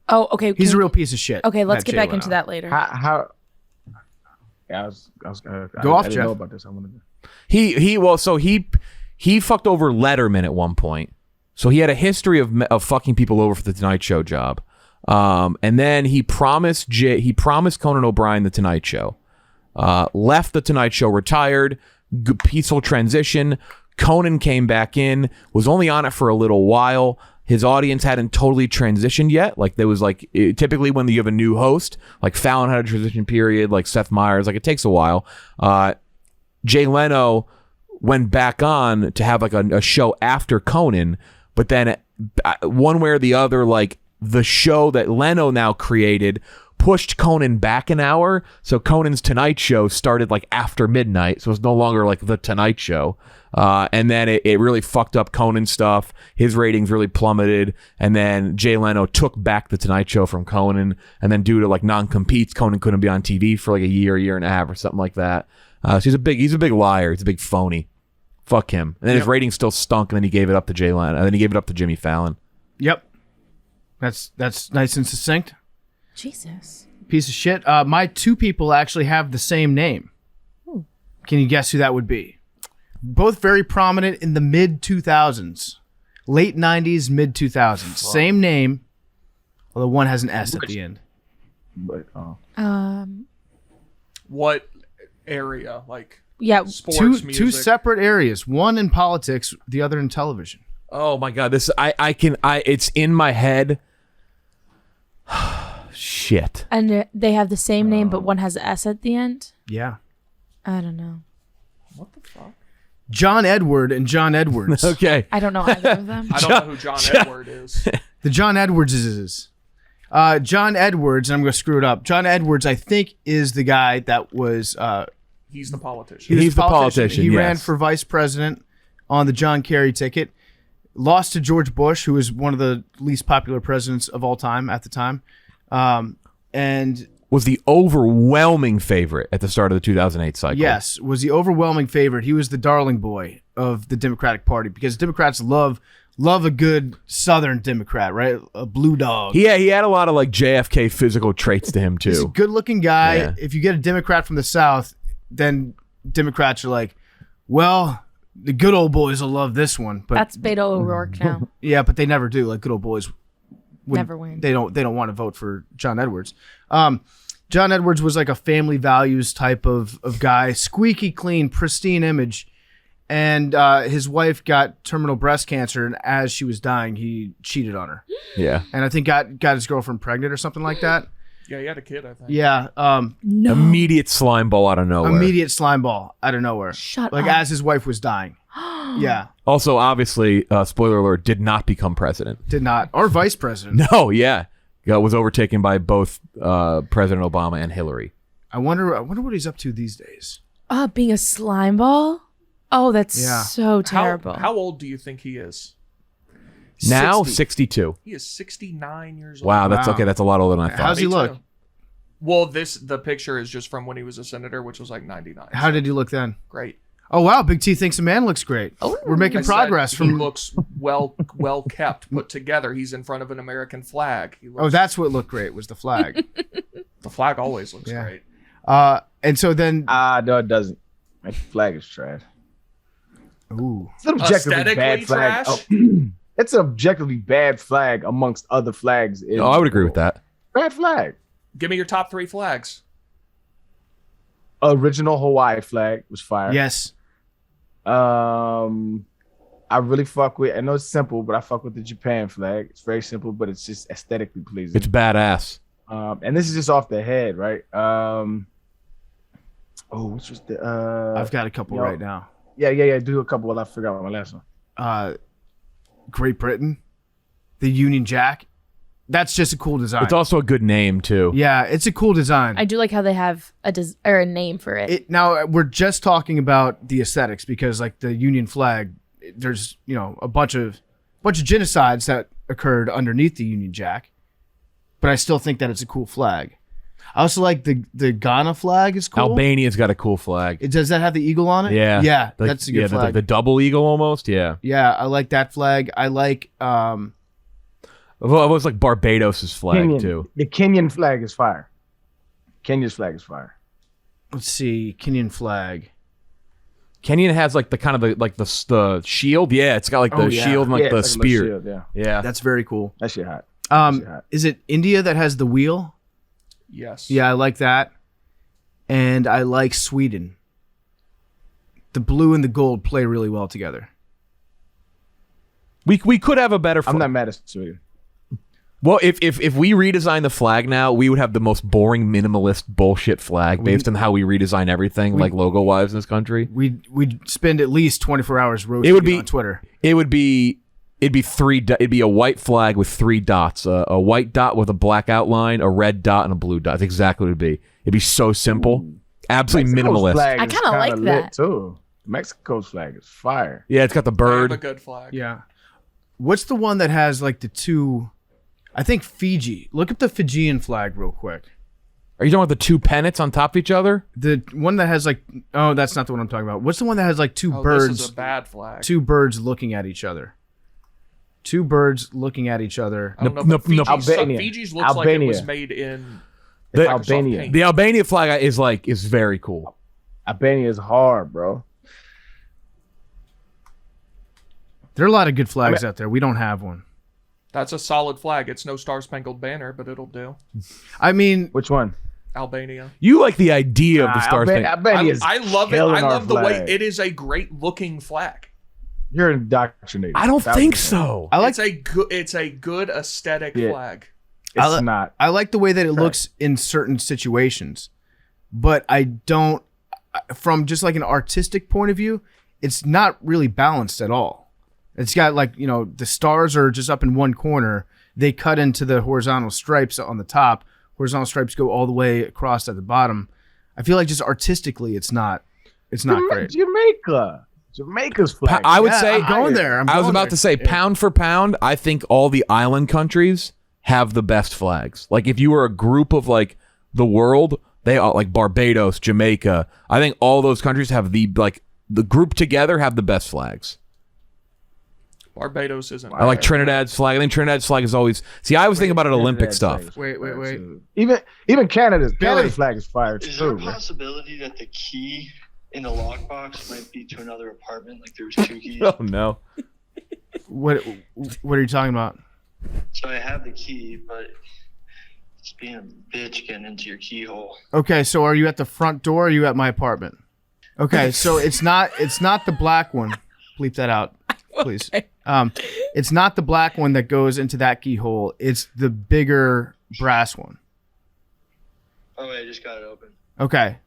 Oh, okay. He's a real piece of shit. Okay, let's that get Jay back Leno. into that later. How? Yeah, Go I off, didn't Jeff. know about this. I wanted to. He fucked over Letterman at one point. So he had a history of fucking people over for the Tonight Show job. And then he promised Conan O'Brien the Tonight Show. Left the Tonight Show, retired, peaceful transition. Conan came back in, was only on it for a little while. His audience hadn't totally transitioned yet. Like there was typically when you have a new host, like Fallon had a transition period, like Seth Meyers, like it takes a while. Jay Leno went back on to have like a show after Conan, but then one way or the other, like the show that Leno now created pushed Conan back an hour. So Conan's Tonight Show started like after midnight. So it's no longer like the Tonight Show. And then it really fucked up Conan's stuff. His ratings really plummeted. And then Jay Leno took back the Tonight Show from Conan. And then due to like non-competes, Conan couldn't be on TV for like a year and a half or something like that. So he's a big liar. He's a big phony. Fuck him. And then his ratings still stunk, and then he gave it up to Jay Leno, and then he gave it up to Jimmy Fallon. Yep. That's nice and succinct. Jesus. Piece of shit. My two people actually have the same name. Ooh. Can you guess who that would be? Both very prominent in the mid 2000s, late 90s, mid 2000s. Same name, although one has an S at the end. But What area? Like Yeah. sports, Two music? separate areas. One in politics, the other in television. Oh my god, this it's in my head. Shit. And they have the same name, but one has an S at the end. Yeah. I don't know. What the fuck? John Edward and John Edwards. Okay. I don't know either of them. I don't know who John Edward is. The John Edwards is. John Edwards, and I'm going to screw it up. John Edwards, I think, is the guy that was. He's the politician. He's the politician, He yes. ran for vice president on the John Kerry ticket. Lost to George Bush, who was one of the least popular presidents of all time at the time. And Was the overwhelming favorite at the start of the 2008 cycle. yes, was the overwhelming favorite. He was the darling boy of the Democratic Party because Democrats love a good Southern Democrat, right? A blue dog. He had a lot of like JFK physical traits to him too. He's a good-looking guy. Yeah. If you get a Democrat from the South, then Democrats are like, well, the good old boys will love this one. But That's Beto O'Rourke now. yeah, but they never do. Like good old boys Never win. They don't want to vote for John Edwards. John Edwards was like a family values type of guy, squeaky clean, pristine image. And his wife got terminal breast cancer, and as she was dying, he cheated on her. Yeah. And I think got his girlfriend pregnant or something like that. Yeah, he had a kid, I think. Yeah. No. Immediate slime ball out of nowhere. Immediate slime ball out of nowhere. Shut like up. as his wife was dying. Yeah. Also, obviously, spoiler alert, did not become president. Did not. Or vice president. No, yeah. Was overtaken by both President Obama and Hillary. I wonder what he's up to these days. Being a slime ball? Oh, that's Yeah. so terrible. How old do you think he is? Now, 60. 62. He is 69 years old. Wow, that's Wow. okay. That's a lot older than I thought. How's he Me look? too. Well, the picture is just from when he was a senator, which was like 99. How did he look then? Great. Oh wow, Big T thinks a man looks great. Oh. We're making I said progress he from. looks well kept, put together. He's in front of an American flag. He looks, Oh, that's what looked great was the flag. the flag always looks Yeah. great. And so then, no, it doesn't. My flag is trash. ooh, It's an objectively Aesthetically bad flag. trash? It's an objectively bad flag amongst other flags. In Oh, I would agree with that. Bad flag. Give me your top 3 flags. Original Hawaii flag was fire. yes, I really fuck with. I know it's simple, but I fuck with the Japan flag. It's very simple, but it's just aesthetically pleasing. It's badass. And this is just off the head, right? Which was the? I've got a couple yo. right now. Yeah. Do a couple while I figure out my last one. Great Britain, the Union Jack. That's just a cool design. It's also a good name, too. Yeah, it's a cool design. I do like how they have a name for it. Now we're just talking about the aesthetics because like the Union flag, there's a bunch of genocides that occurred underneath the Union Jack, but I still think that it's a cool flag. I also like the Ghana flag is cool. Albania's got a cool flag. Does that have the eagle on it? Yeah. Yeah, Like, that's a good yeah, flag. The double eagle almost, yeah. Yeah, I like that flag. I like Well, it was like Barbados's flag, Kenyan. too. The Kenyan flag is fire. Kenya's flag is fire. let's see, Kenyan flag. Kenyan has like the kind of the shield. Yeah, it's got like the Oh, yeah. shield and like Yeah, the it's like a little spear. shield, yeah. Yeah. That's very cool. That shit hot. That shit hot. Is it India that has the wheel? Yes. Yeah, I like that. And I like Sweden. The blue and the gold play really well together. We could have a better flag. I'm not mad at Sweden. Well, if we redesign the flag now, we would have the most boring, minimalist bullshit flag based on how we redesign everything, like logo wise in this country. We'd spend at least 24 hours roasting on Twitter. It'd be a white flag with 3 dots, a white dot with a black outline, a red dot, and a blue dot. That's exactly what it'd be. It'd be so simple, absolutely Mexico's minimalist. flag I is kinda like lit, that. too. Mexico's flag is fire. Yeah, it's got the They have a bird. good flag. Yeah. What's the one that has like the two? I think Fiji. Look up the Fijian flag real quick. Are you talking about the two pennants on top of each other? The one that has like, oh, that's not the one I'm talking about. What's the one that has like two This birds? is a bad flag. Two birds looking at each other. Two birds looking at each other. I don't know, but Fiji's, Albania. Fiji's looks like it was made in The- Albania. Albania. The Albania flag is very cool. Albania is hard, bro. There are a lot of good flags out there. We don't have one. That's a solid flag. It's no Star Spangled Banner, but it'll do. I mean, Which one? Albania. You like the idea of the Star Spangled. Albania is I love it. killing I our love the way flag. it is a great looking flag. You're indoctrinated. I don't think 1,000%. so. I like It's a good aesthetic Yeah. flag. It's not. I like the way that it looks in certain situations, but I don't. From just like an artistic point of view, it's not really balanced at all. It's got like, you know, the stars are just up in one corner. They cut into the horizontal stripes on the top. Horizontal stripes go all the way across at the bottom. I feel like just artistically, it's not great. Jamaica's flag. I would Yeah, say I'm going there. I was about to say, pound for pound, I think all the island countries have the best flags. Like if you were a group of like the world, they all like Barbados, Jamaica. I think all those countries have the group together have the best flags. Barbados isn't. I like Trinidad's flag. I think Trinidad's flag is always. See, I was thinking about it Olympic stuff. Wait. Even Canada's flag is fire Is there too. a bro. possibility that the key in the lockbox might be to another apartment? Like there's two keys. Oh no! What are you talking about? So I have the key, but it's being a bitch getting into your keyhole. Okay, so are you at the front door or are you at my apartment? Okay, so it's not the black one. Bleep that out, please. It's not the black one that goes into that keyhole. It's the bigger brass one. Oh wait, I just got it open. Okay.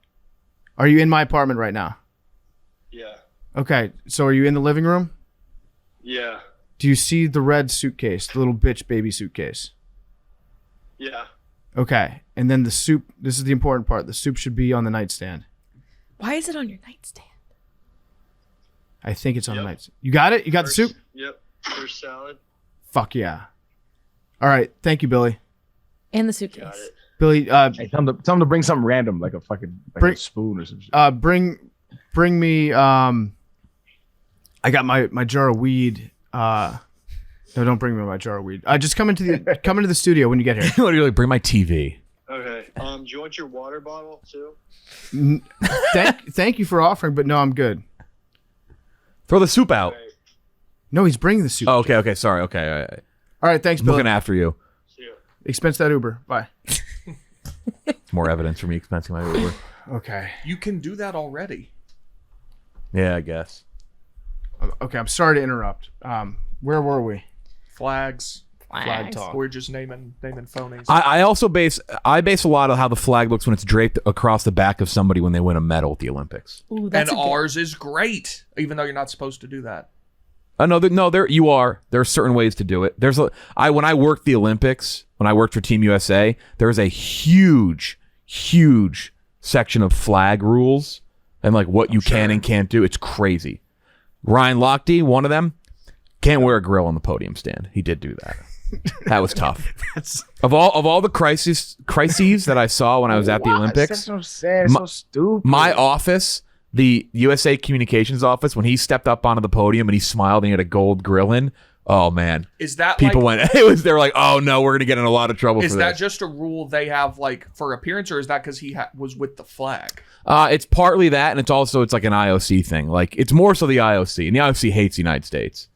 Are you in my apartment right now? Yeah. Okay, so are you in the living room? Yeah. Do you see the red suitcase, the little bitch baby suitcase? Yeah. Okay, and then the soup, this is the important part. The soup should be on the nightstand. Why is it on your nightstand? I think it's on the Yep. nightstand. You got it? You got the soup? Yep. First salad. Fuck yeah. All right, thank you, Billy. And the suitcase. Got it. Billy, Hey, tell them to bring something random, like a fucking Bring- a spoon or some shit. bring me I got my jar of weed. No, don't bring me my jar of weed. Just come into the studio when you get here. Literally, bring my TV. Okay. Do you want your water bottle too? Thank you for offering, but no, I'm good. Throw the soup out. Right. No, he's bringing the soup. Oh, okay. Sorry. Okay. All right. All right, thanks, I'm Billy. looking after you. See ya. Expense that Uber. Bye. More evidence for me expensing my Uber. Okay. You can do that already. Yeah, I guess. Okay, I'm sorry to interrupt. Where were we? Flags. Flag talk. We're just naming phonies. I also base a lot of how the flag looks when it's draped across the back of somebody when they win a medal at the Olympics. Ooh, and that's a good- ours is great, even though you're not supposed to do that. There you are. There are certain ways to do it. When I worked the Olympics, when I worked for Team USA, there is a huge section of flag rules and like what you can and can't do. It's crazy. Ryan Lochte, one of them, can't wear a grill on the podium stand. He did do that. That was tough. Of all the crises that I saw when I was at the Olympics, That's what I'm saying. It's so stupid. my office, the USA Communications office, when he stepped up onto the podium and he smiled and he had a gold grill in, oh man, Is that people like, went. They were like, oh no, we're gonna get in a lot of trouble. Is for that this. just a rule they have like for appearance, or is that because he was with the flag? It's partly that, and it's like an IOC thing. Like it's more so the IOC, and the IOC hates the United States.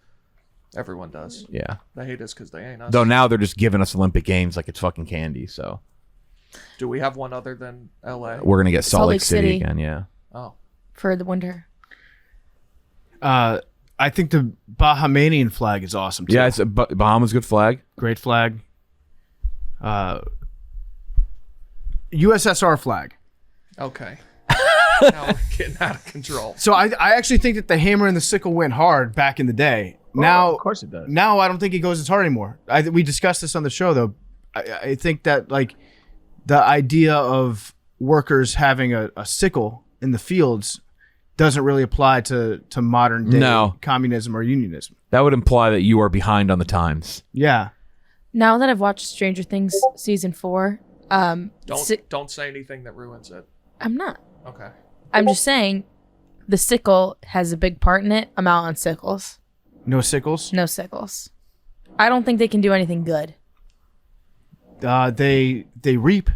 Everyone does. Yeah. They hate us because they ain't us. Though now they're just giving us Olympic Games like it's fucking candy. So Do we have one other than LA? we're gonna get Salt Lake City again. Yeah. Oh, for the winter. I think the Bahamian flag is awesome too. Yeah, it's Bahamas good flag. Great flag. USSR flag. okay. Now we're getting out of control. So I actually think that the hammer and the sickle went hard back in the day. Now, of course it does. Now I don't think it goes as hard anymore. We discussed this on the show though. I think that like the idea of workers having a sickle in the fields doesn't really apply to modern day communism or unionism. That would imply that you are behind on the times. Yeah. Now that I've watched Stranger Things season 4, Don't say anything that ruins it. I'm not. Okay. I'm just saying the sickle has a big part in it. I'm out on sickles. No sickles? No sickles. I don't think they can do anything good. They reap.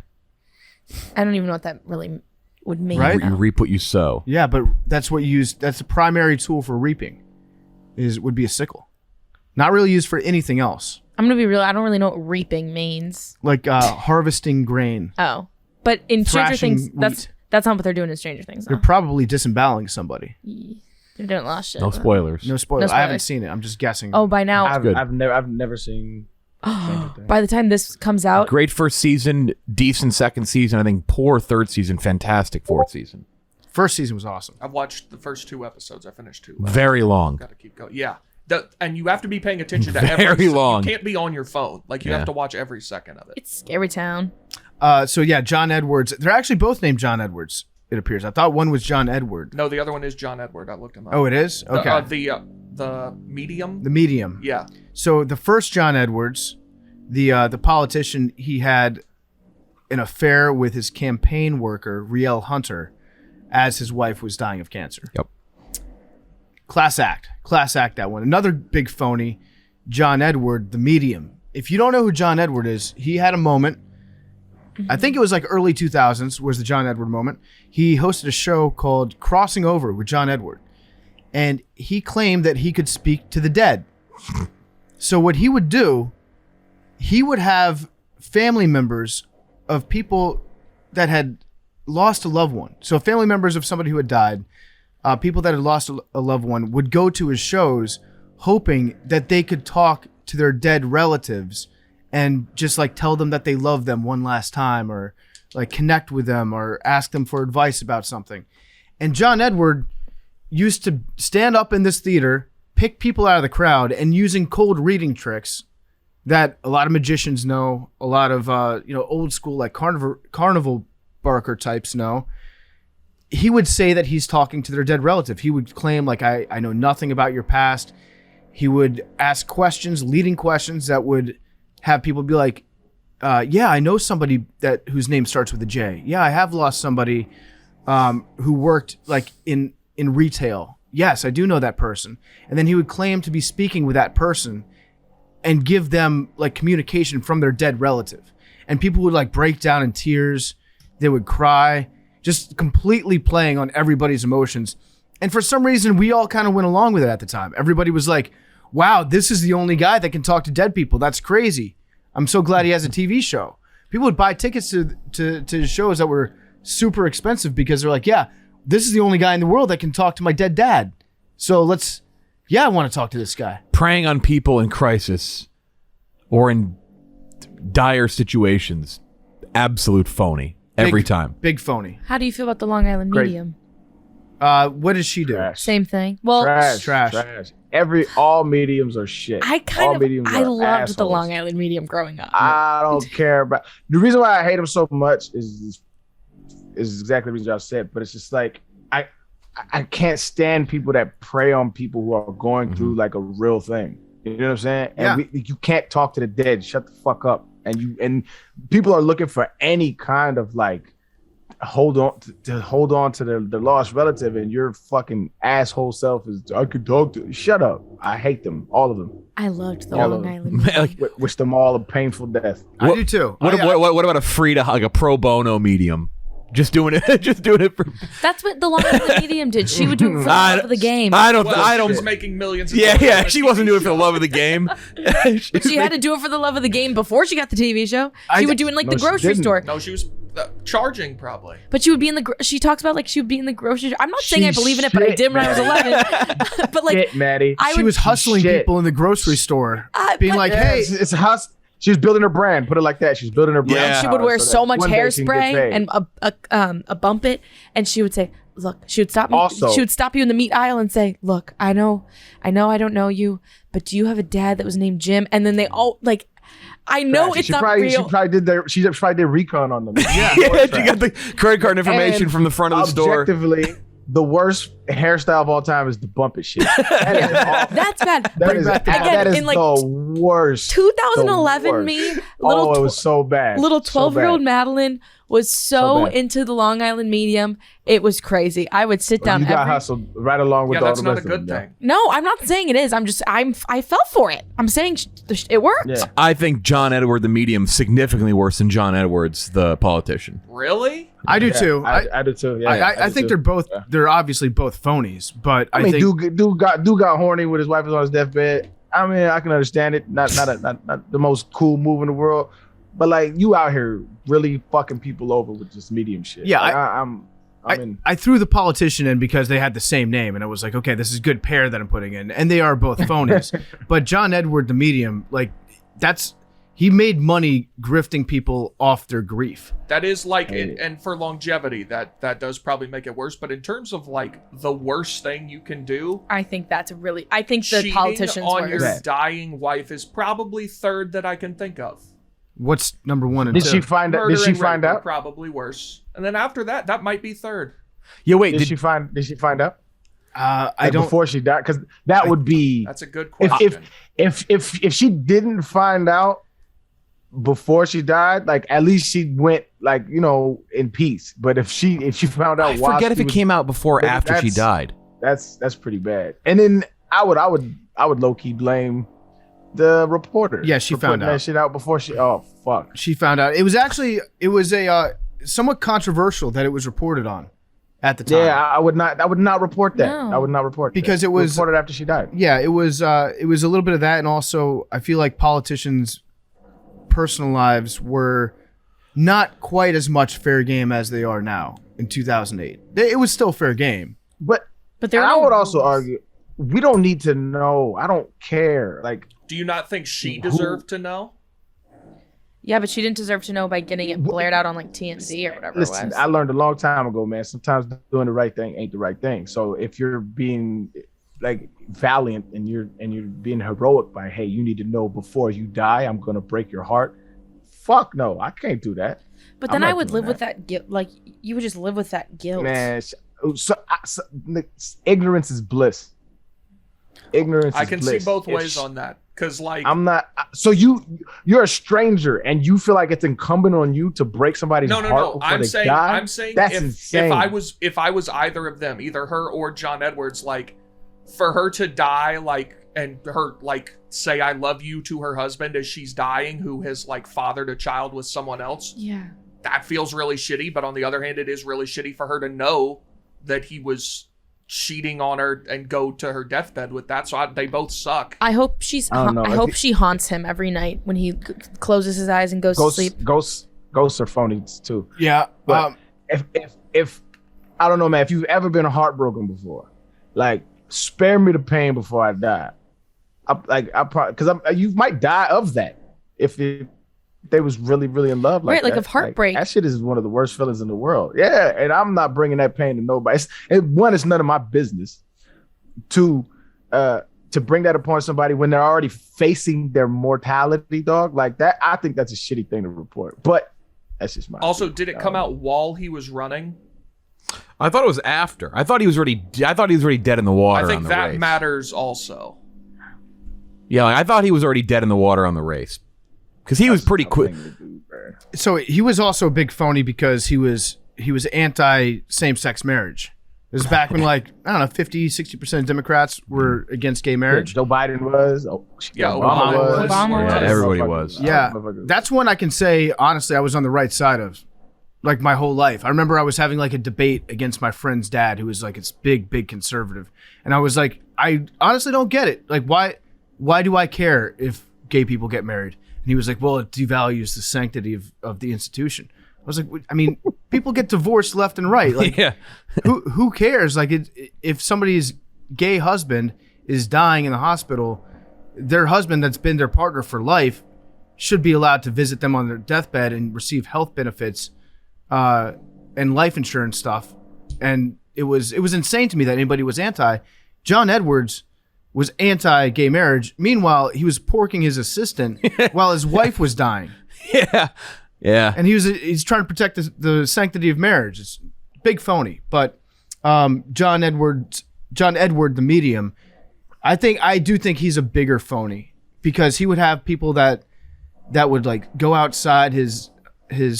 I don't even know what that really would mean. Right? You reap what you sow. Yeah, but that's what you use. That's the primary tool for reaping. Would be a sickle. Not really used for anything else. I'm gonna be real. I don't really know what reaping means. Like harvesting grain. Oh, but in Stranger Thrashing Things, that's not what they're doing in Stranger Things. They're Though. probably disemboweling somebody. They're doing a lot of shit. No spoilers. No spoilers. No I haven't spoilers. seen it. I'm just guessing. Oh, by now, I've never seen. by the time this comes out, Great first season, decent second season. I think poor third season, fantastic fourth season. First season was awesome. I've watched the first 2 episodes. I finished 2. Very long. Got to keep going. Yeah. And you have to be paying attention to Very every long. You can't be on your phone. Like you Yeah. have to watch every second of it. it's Scary Town. So yeah, John Edwards. They're actually both named John Edwards. It appears. I thought one was John Edward. No, the other one is John Edward. I looked him up. Oh, it is. Okay. The medium. The Medium. Yeah. So the first John Edwards, the politician, he had an affair with his campaign worker, Riel Hunter, as his wife was dying of cancer. Yep. Class act, that one. Another big phony, John Edward, the Medium. If you don't know who John Edward is, he had a moment. I think it was like early 2000s was the John Edward moment. He hosted a show called Crossing Over with John Edward. And he claimed that he could speak to the dead. So what he would do, he would have family members of people that had lost a loved one. So family members of somebody who had died, people that had lost a loved one would go to his shows hoping that they could talk to their dead relatives and just like tell them that they love them one last time, or like connect with them, or ask them for advice about something. And John Edward used to stand up in this theater, pick people out of the crowd, and using cold reading tricks that a lot of magicians know, a lot of old school like carnival barker types know. He would say that he's talking to their dead relative. He would claim like, I know nothing about your past. He would ask questions, leading questions that would have people be like, yeah, I know somebody whose name starts with a J. Yeah, I have lost somebody who worked like in retail. Yes, I do know that person. And then he would claim to be speaking with that person and give them like communication from their dead relative. And people would like break down in tears. They would cry, just completely playing on everybody's emotions. And for some reason, we all kind of went along with it at the time. Everybody was like, wow, this is the only guy that can talk to dead people. That's crazy. I'm so glad he has a TV show. People would buy tickets to shows that were super expensive because they're like, yeah, this is the only guy in the world that can talk to my dead dad. So I want to talk to this guy. Preying on people in crisis or in dire situations. Absolute phony. Every time. Big phony. How do you feel about the Long Island Great. Medium? What does she do? Trash. Same thing. Well, Trash. All mediums are shit. I loved assholes. the Long Island Medium growing up. I don't care about the reason why I hate them so much is exactly the reason y'all said, but it's just like I can't stand people that prey on people who are going through like a real thing. You know what I'm saying? And you can't talk to the dead. Shut the fuck up. And people are looking for any kind of like hold on to the lost relative, and your fucking asshole self is I could talk to. Shut up. I hate them, all of them. I loved the All Long of them. Island Medium. Wish them all a painful death. I do too. What about a free to like a pro bono medium? Just doing it for. That's what the Long Island Medium did. She would do it for the love of the game. I don't. She's making millions. Of Yeah. She wasn't doing it for the love of the game. But she had to do it for the love of the game before she got the TV show. She would do it in like the grocery store. No, she was charging probably. But she would be in she talks about like she would be in the grocery store. I'm not saying I believe in it, but I did when I was 11. But like, Shit, Maddie. She was hustling people in the grocery store, being like, hey, it's a hustle. She was building her brand. Put it like that. She's building her brand. Yeah. she would wear so so that much one day she can get hairspray paid. and a bump it, and she would say, "Look," she would stop me. Also- she would stop you in the meat aisle and say, "Look, I know, I don't know you, but do you have a dad that was named Jim?" And then they all like, I know it's not real. She probably did recon on them. Yeah, she got the credit card information And from the front of the store. Objectively, the worst hairstyle of all time is the bump it shit. That is awful. That's bad. That is, that is in like the worst. 2011 the worst. me, It little was so bad. little So 12-year-old bad. Madeline was so bad. into the Long Island medium. It was crazy. I would sit down You got every. hustled right along with Yeah, all that's the not a rest of good them, thing. No, I'm not saying it is. I fell for it. I'm saying it worked. Yeah. I think John Edward the medium significantly worse than John Edwards the politician. Really? I do Yeah, too. I do too. Yeah, I do think too. they're both. Yeah. They're obviously both phonies, but I mean, think dude got horny when his wife was on his deathbed. I mean, I can understand it. Not the most cool move in the world, but like you out here really fucking people over with this medium shit. Yeah, Like, I'm in. I threw the politician in because they had the same name, and I was like, okay, this is a good pair that I'm putting in, and they are both phonies. But John Edward, the medium, like he made money grifting people off their grief. That is like, and for longevity, that does probably make it worse. But in terms of like the worst thing you can do, I think that's really. I think the cheating politicians on your worse. dying wife is probably third that I can think of. What's number one and Did two? she find out? Murder Did she and find rape are out? probably worse. And then after that, that might be third. Yeah, wait. Did she find out? I Like, don't. before she died, because that would be That's a good if question. if she didn't find out before she died, like at least she went like in peace. But if she found out, I while forget if she it was- came out before or But after she that's- died. That's pretty bad. And then I would low key blame the reporter. Yeah, she for found putting out. that shit out before she. Oh fuck. She found out. It was a somewhat controversial that it was reported on at the time. Yeah, I would not report that. No. I would not report that. Because it was- reported after she died. Yeah, it was a little bit of that, and also I feel like politicians' personal lives were not quite as much fair game as they are now in 2008. It was still fair game. But there I are no would also rules. argue we don't need to know. I don't care. Like Do you not think she deserved to know? Yeah, but she didn't deserve to know by getting it blared out on like TMZ or whatever listen, it was. I learned a long time ago, man. Sometimes doing the right thing ain't the right thing. So if you're being like valiant and you're being heroic by, hey, you need to know before you die, I'm gonna break your heart. Fuck no, I can't do that. But I'm then I not would doing live that. with that guilt. Like you would just live with that guilt. Man, ignorance is bliss. Ignorance I is can bliss. see both If ways sh- on that. Because like I'm not. So you're a stranger and you feel like it's incumbent on you to break somebody's heart before I'm they saying die? I'm saying That's if insane. if I was either of them, either her or John Edwards, like for her to die, like and her like say I love you to her husband as she's dying, who has like fathered a child with someone else, Yeah. that feels really shitty. But on the other hand, it is really shitty for her to know that he was cheating on her and go to her deathbed with that. So they both suck. I hope she's. I don't know. I If hope he- she haunts him every night when he closes his eyes and goes to sleep. Ghosts are phonies too. Yeah. But if I don't know, man, if you've ever been heartbroken before, like spare me the pain before I die. I probably because you might die of that if they was really in love like Right, like that. of heartbreak. that shit is one of the worst feelings in the world. Yeah, and I'm not bringing that pain to nobody. One, it's none of my business. Two, to bring that upon somebody when they're already facing their mortality, dog, like that. I think that's a shitty thing to report. But that's just my. Also, opinion. did it come out while he was running? I thought it was after. I thought he was already dead in the water. I on think the that race. matters also. Yeah, like, I thought he was already dead in the water on the race because he was pretty quick. Thing to do, bro. So he was also a big phony because he was anti same-sex marriage. This is back when, like, I don't know, 50-60% of Democrats were against gay marriage. Joe Biden was. Yeah, Obama was. Obama was. Yeah, everybody was. Yeah, that's one I can say, honestly, I was on the right side of, like, my whole life. I remember I was having, like, a debate against my friend's dad, who was, like, it's big conservative. And I was like, I honestly don't get it. Like, why do I care if gay people get married? And he was like, well, it devalues the sanctity of the institution. I was like, I mean, people get divorced left and right. Like, Yeah. who cares? Like, if somebody's gay husband is dying in the hospital, their husband that's been their partner for life should be allowed to visit them on their deathbed and receive health benefits and life insurance stuff. And it was insane to me that anybody was anti. John Edwards was anti-gay marriage. Meanwhile, he was porking his assistant while his wife was dying. Yeah. And he's trying to protect the sanctity of marriage. It's big phony. But John Edward, the medium, I do think he's a bigger phony because he would have people that would like go outside his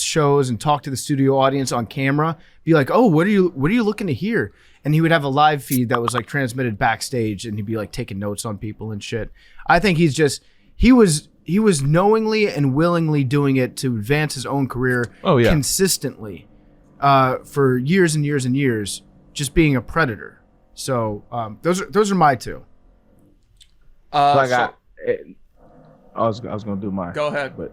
shows and talk to the studio audience on camera, be like, "Oh, what are you looking to hear?" And he would have a live feed that was like transmitted backstage, and he'd be like taking notes on people and shit. I think he was knowingly and willingly doing it to advance his own career consistently for years and years and years, just being a predator. So those are my two. I was gonna do mine. Go ahead. But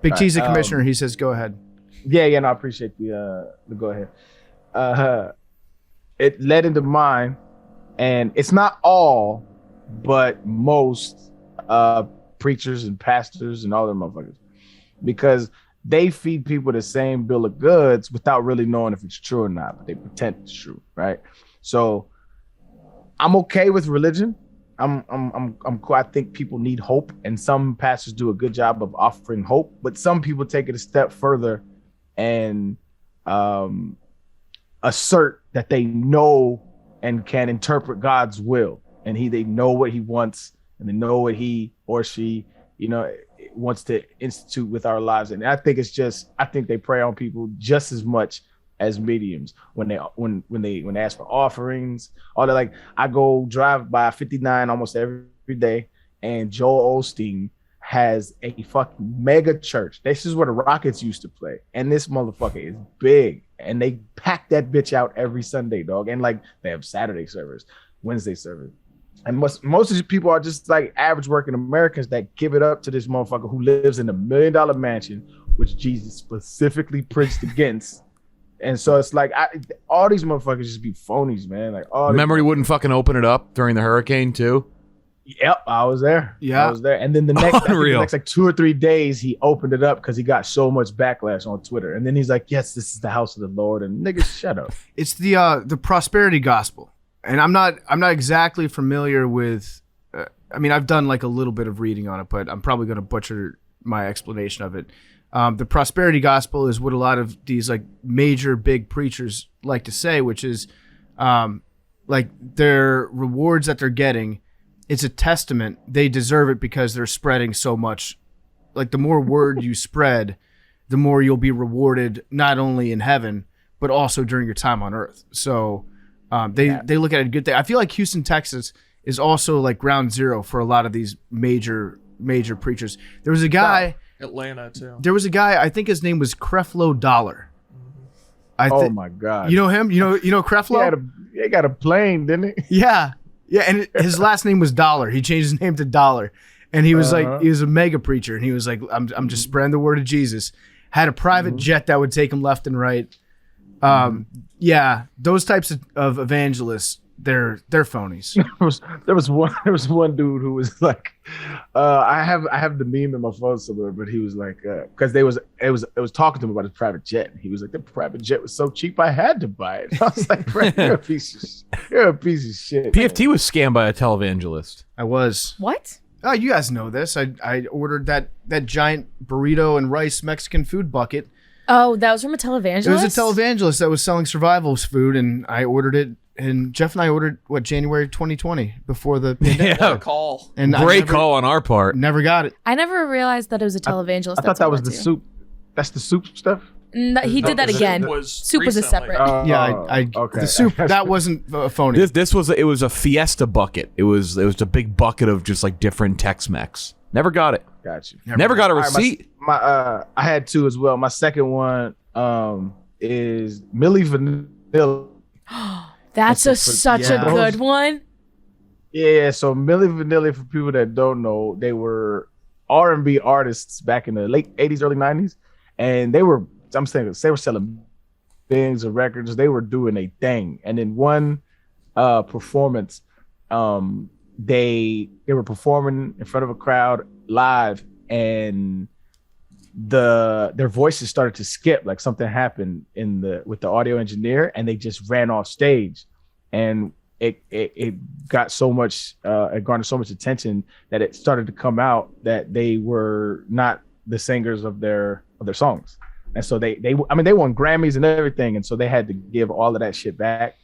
Big T's the commissioner. He says, "Go ahead." Yeah, no, I appreciate the go ahead. It led into mine, and it's not all, but most preachers and pastors and all them motherfuckers, because they feed people the same bill of goods without really knowing if it's true or not, but they pretend it's true, right? So I'm okay with religion. I'm cool. I think people need hope, and some pastors do a good job of offering hope, but some people take it a step further and assert that they know and can interpret God's will, and they know what he wants, and they know what he or she, wants to institute with our lives. And I think I think they prey on people just as much as mediums when they ask for offerings. All that, like, I go drive by 59 almost every day, and Joel Osteen has a fucking mega church. This is where the Rockets used to play, and this motherfucker is big, and they pack that bitch out every Sunday, dog. And like, they have Saturday service, Wednesday service, and most of these people are just like average working Americans that give it up to this motherfucker who lives in $1 million mansion, which Jesus specifically preached against. And so it's like, all these motherfuckers just be phonies, man. Like, remember he wouldn't fucking open it up during the hurricane too? Yep, I was there. Yeah, I was there. And then the next like 2 or 3 days, he opened it up because he got so much backlash on Twitter. And then he's like, "Yes, this is the house of the Lord." And niggas, shut up. It's the prosperity gospel, and I'm not exactly familiar with. I mean, I've done like a little bit of reading on it, but I'm probably going to butcher my explanation of it. The prosperity gospel is what a lot of these like major big preachers like to say, which is like their rewards that they're getting. It's a testament. They deserve it because they're spreading so much. Like, the more word you spread, the more you'll be rewarded, not only in heaven, but also during your time on earth. So they look at it a good thing. I feel like Houston, Texas is also like ground zero for a lot of these major preachers. There was a guy... Atlanta too. There was a guy, I think his name was Creflo Dollar. Oh my God. You know him? You know Creflo? He got a plane, didn't he? Yeah. Yeah, and his last name was Dollar. He changed his name to Dollar. And he was like, he was a mega preacher, and he was like, I'm just spreading the word of Jesus. Had a private jet that would take him left and right. Yeah, those types of evangelists, they're phonies. There was one dude who was like, I have the meme in my phone somewhere, but he was like, because it was talking to him about his private jet. And he was like, the private jet was so cheap, I had to buy it. I was like, "Bro, you're a piece of shit." PFT was scammed by a televangelist. I was. What? Oh, you guys know this. I ordered that giant burrito and rice Mexican food bucket. Oh, that was from a televangelist? It was a televangelist that was selling survival food, and I ordered it. And Jeff and I ordered January 2020 before the pandemic. Yeah, call. And great call on our part. Never got it. I never realized that it was a televangelist. I thought that was the soup. That's the soup stuff. He did that again. Soup was a separate. Okay. The soup that wasn't phony. This was it was a Fiesta bucket. It was a big bucket of just like different Tex-Mex. Never got it. Got you. Never got a receipt. I had 2 as well. My second one is Milli Vanilli. That's such a good one. Yeah, so Milli Vanilli, for people that don't know, they were R&B artists back in the late 80s, early 90s. And they were selling billions of records. They were doing a thing. And in one performance, they were performing in front of a crowd live, and their voices started to skip, like something happened with the audio engineer, and they just ran off stage, and it got so much it garnered so much attention that it started to come out that they were not the singers of their songs. And so they won Grammys and everything, and so they had to give all of that shit back.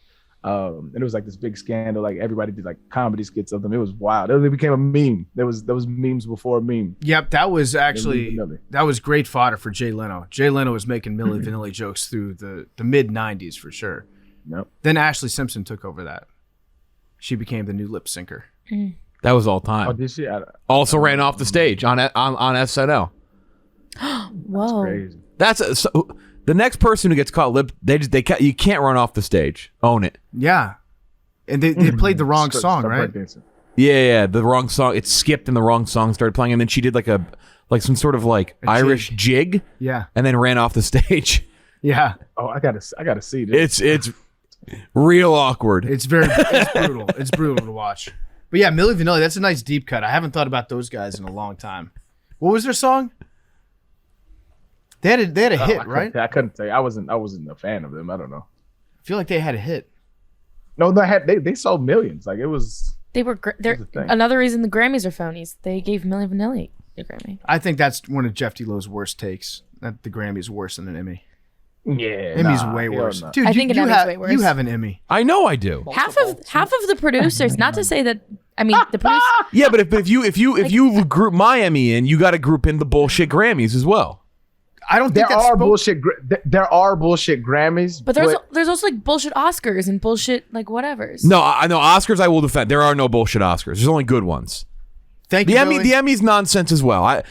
And it was like this big scandal. Like everybody did like comedy skits of them. It was wild. It became a meme. There was memes before a meme. Yep, that was great fodder for Jay Leno. Jay Leno was making Milli Vanilli jokes through the mid '90s for sure. Yep. Then Ashley Simpson took over that. She became the new lip syncer. That was all time. Oh, did she? Also ran off the stage on SNL. Whoa. Crazy. So the next person who gets caught you can't run off the stage. Own it. Yeah, and they played the wrong song, right? Yeah, the wrong song. It skipped and the wrong song started playing, and then she did like some sort of like Irish jig. Yeah, and then ran off the stage. Yeah. Oh, I gotta see this. It's real awkward. It's brutal. It's brutal to watch. But yeah, Milli Vanilli, that's a nice deep cut. I haven't thought about those guys in a long time. What was their song? They had a hit, right? I couldn't tell you. I wasn't a fan of them. I don't know. I feel like they had a hit. No, they sold millions. Like it was. They're another reason the Grammys are phonies. They gave Milli Vanilli a Grammy. I think that's one of Jeff D-Lo's worst takes. That the Grammy's worse than an Emmy. Yeah, Emmy's way worse. Dude, I think an Emmy's way worse. You have an Emmy. I know I do. Half of the producers. Not to say that. I mean, the producers. Yeah, but if you group my Emmy in, you got to group in the bullshit Grammys as well. I don't think there are bullshit Grammys, but there's also like bullshit Oscars and bullshit like whatevers. No, I know Oscars. I will defend. There are no bullshit Oscars. There's only good ones. Thank you. The Emmy's nonsense as well.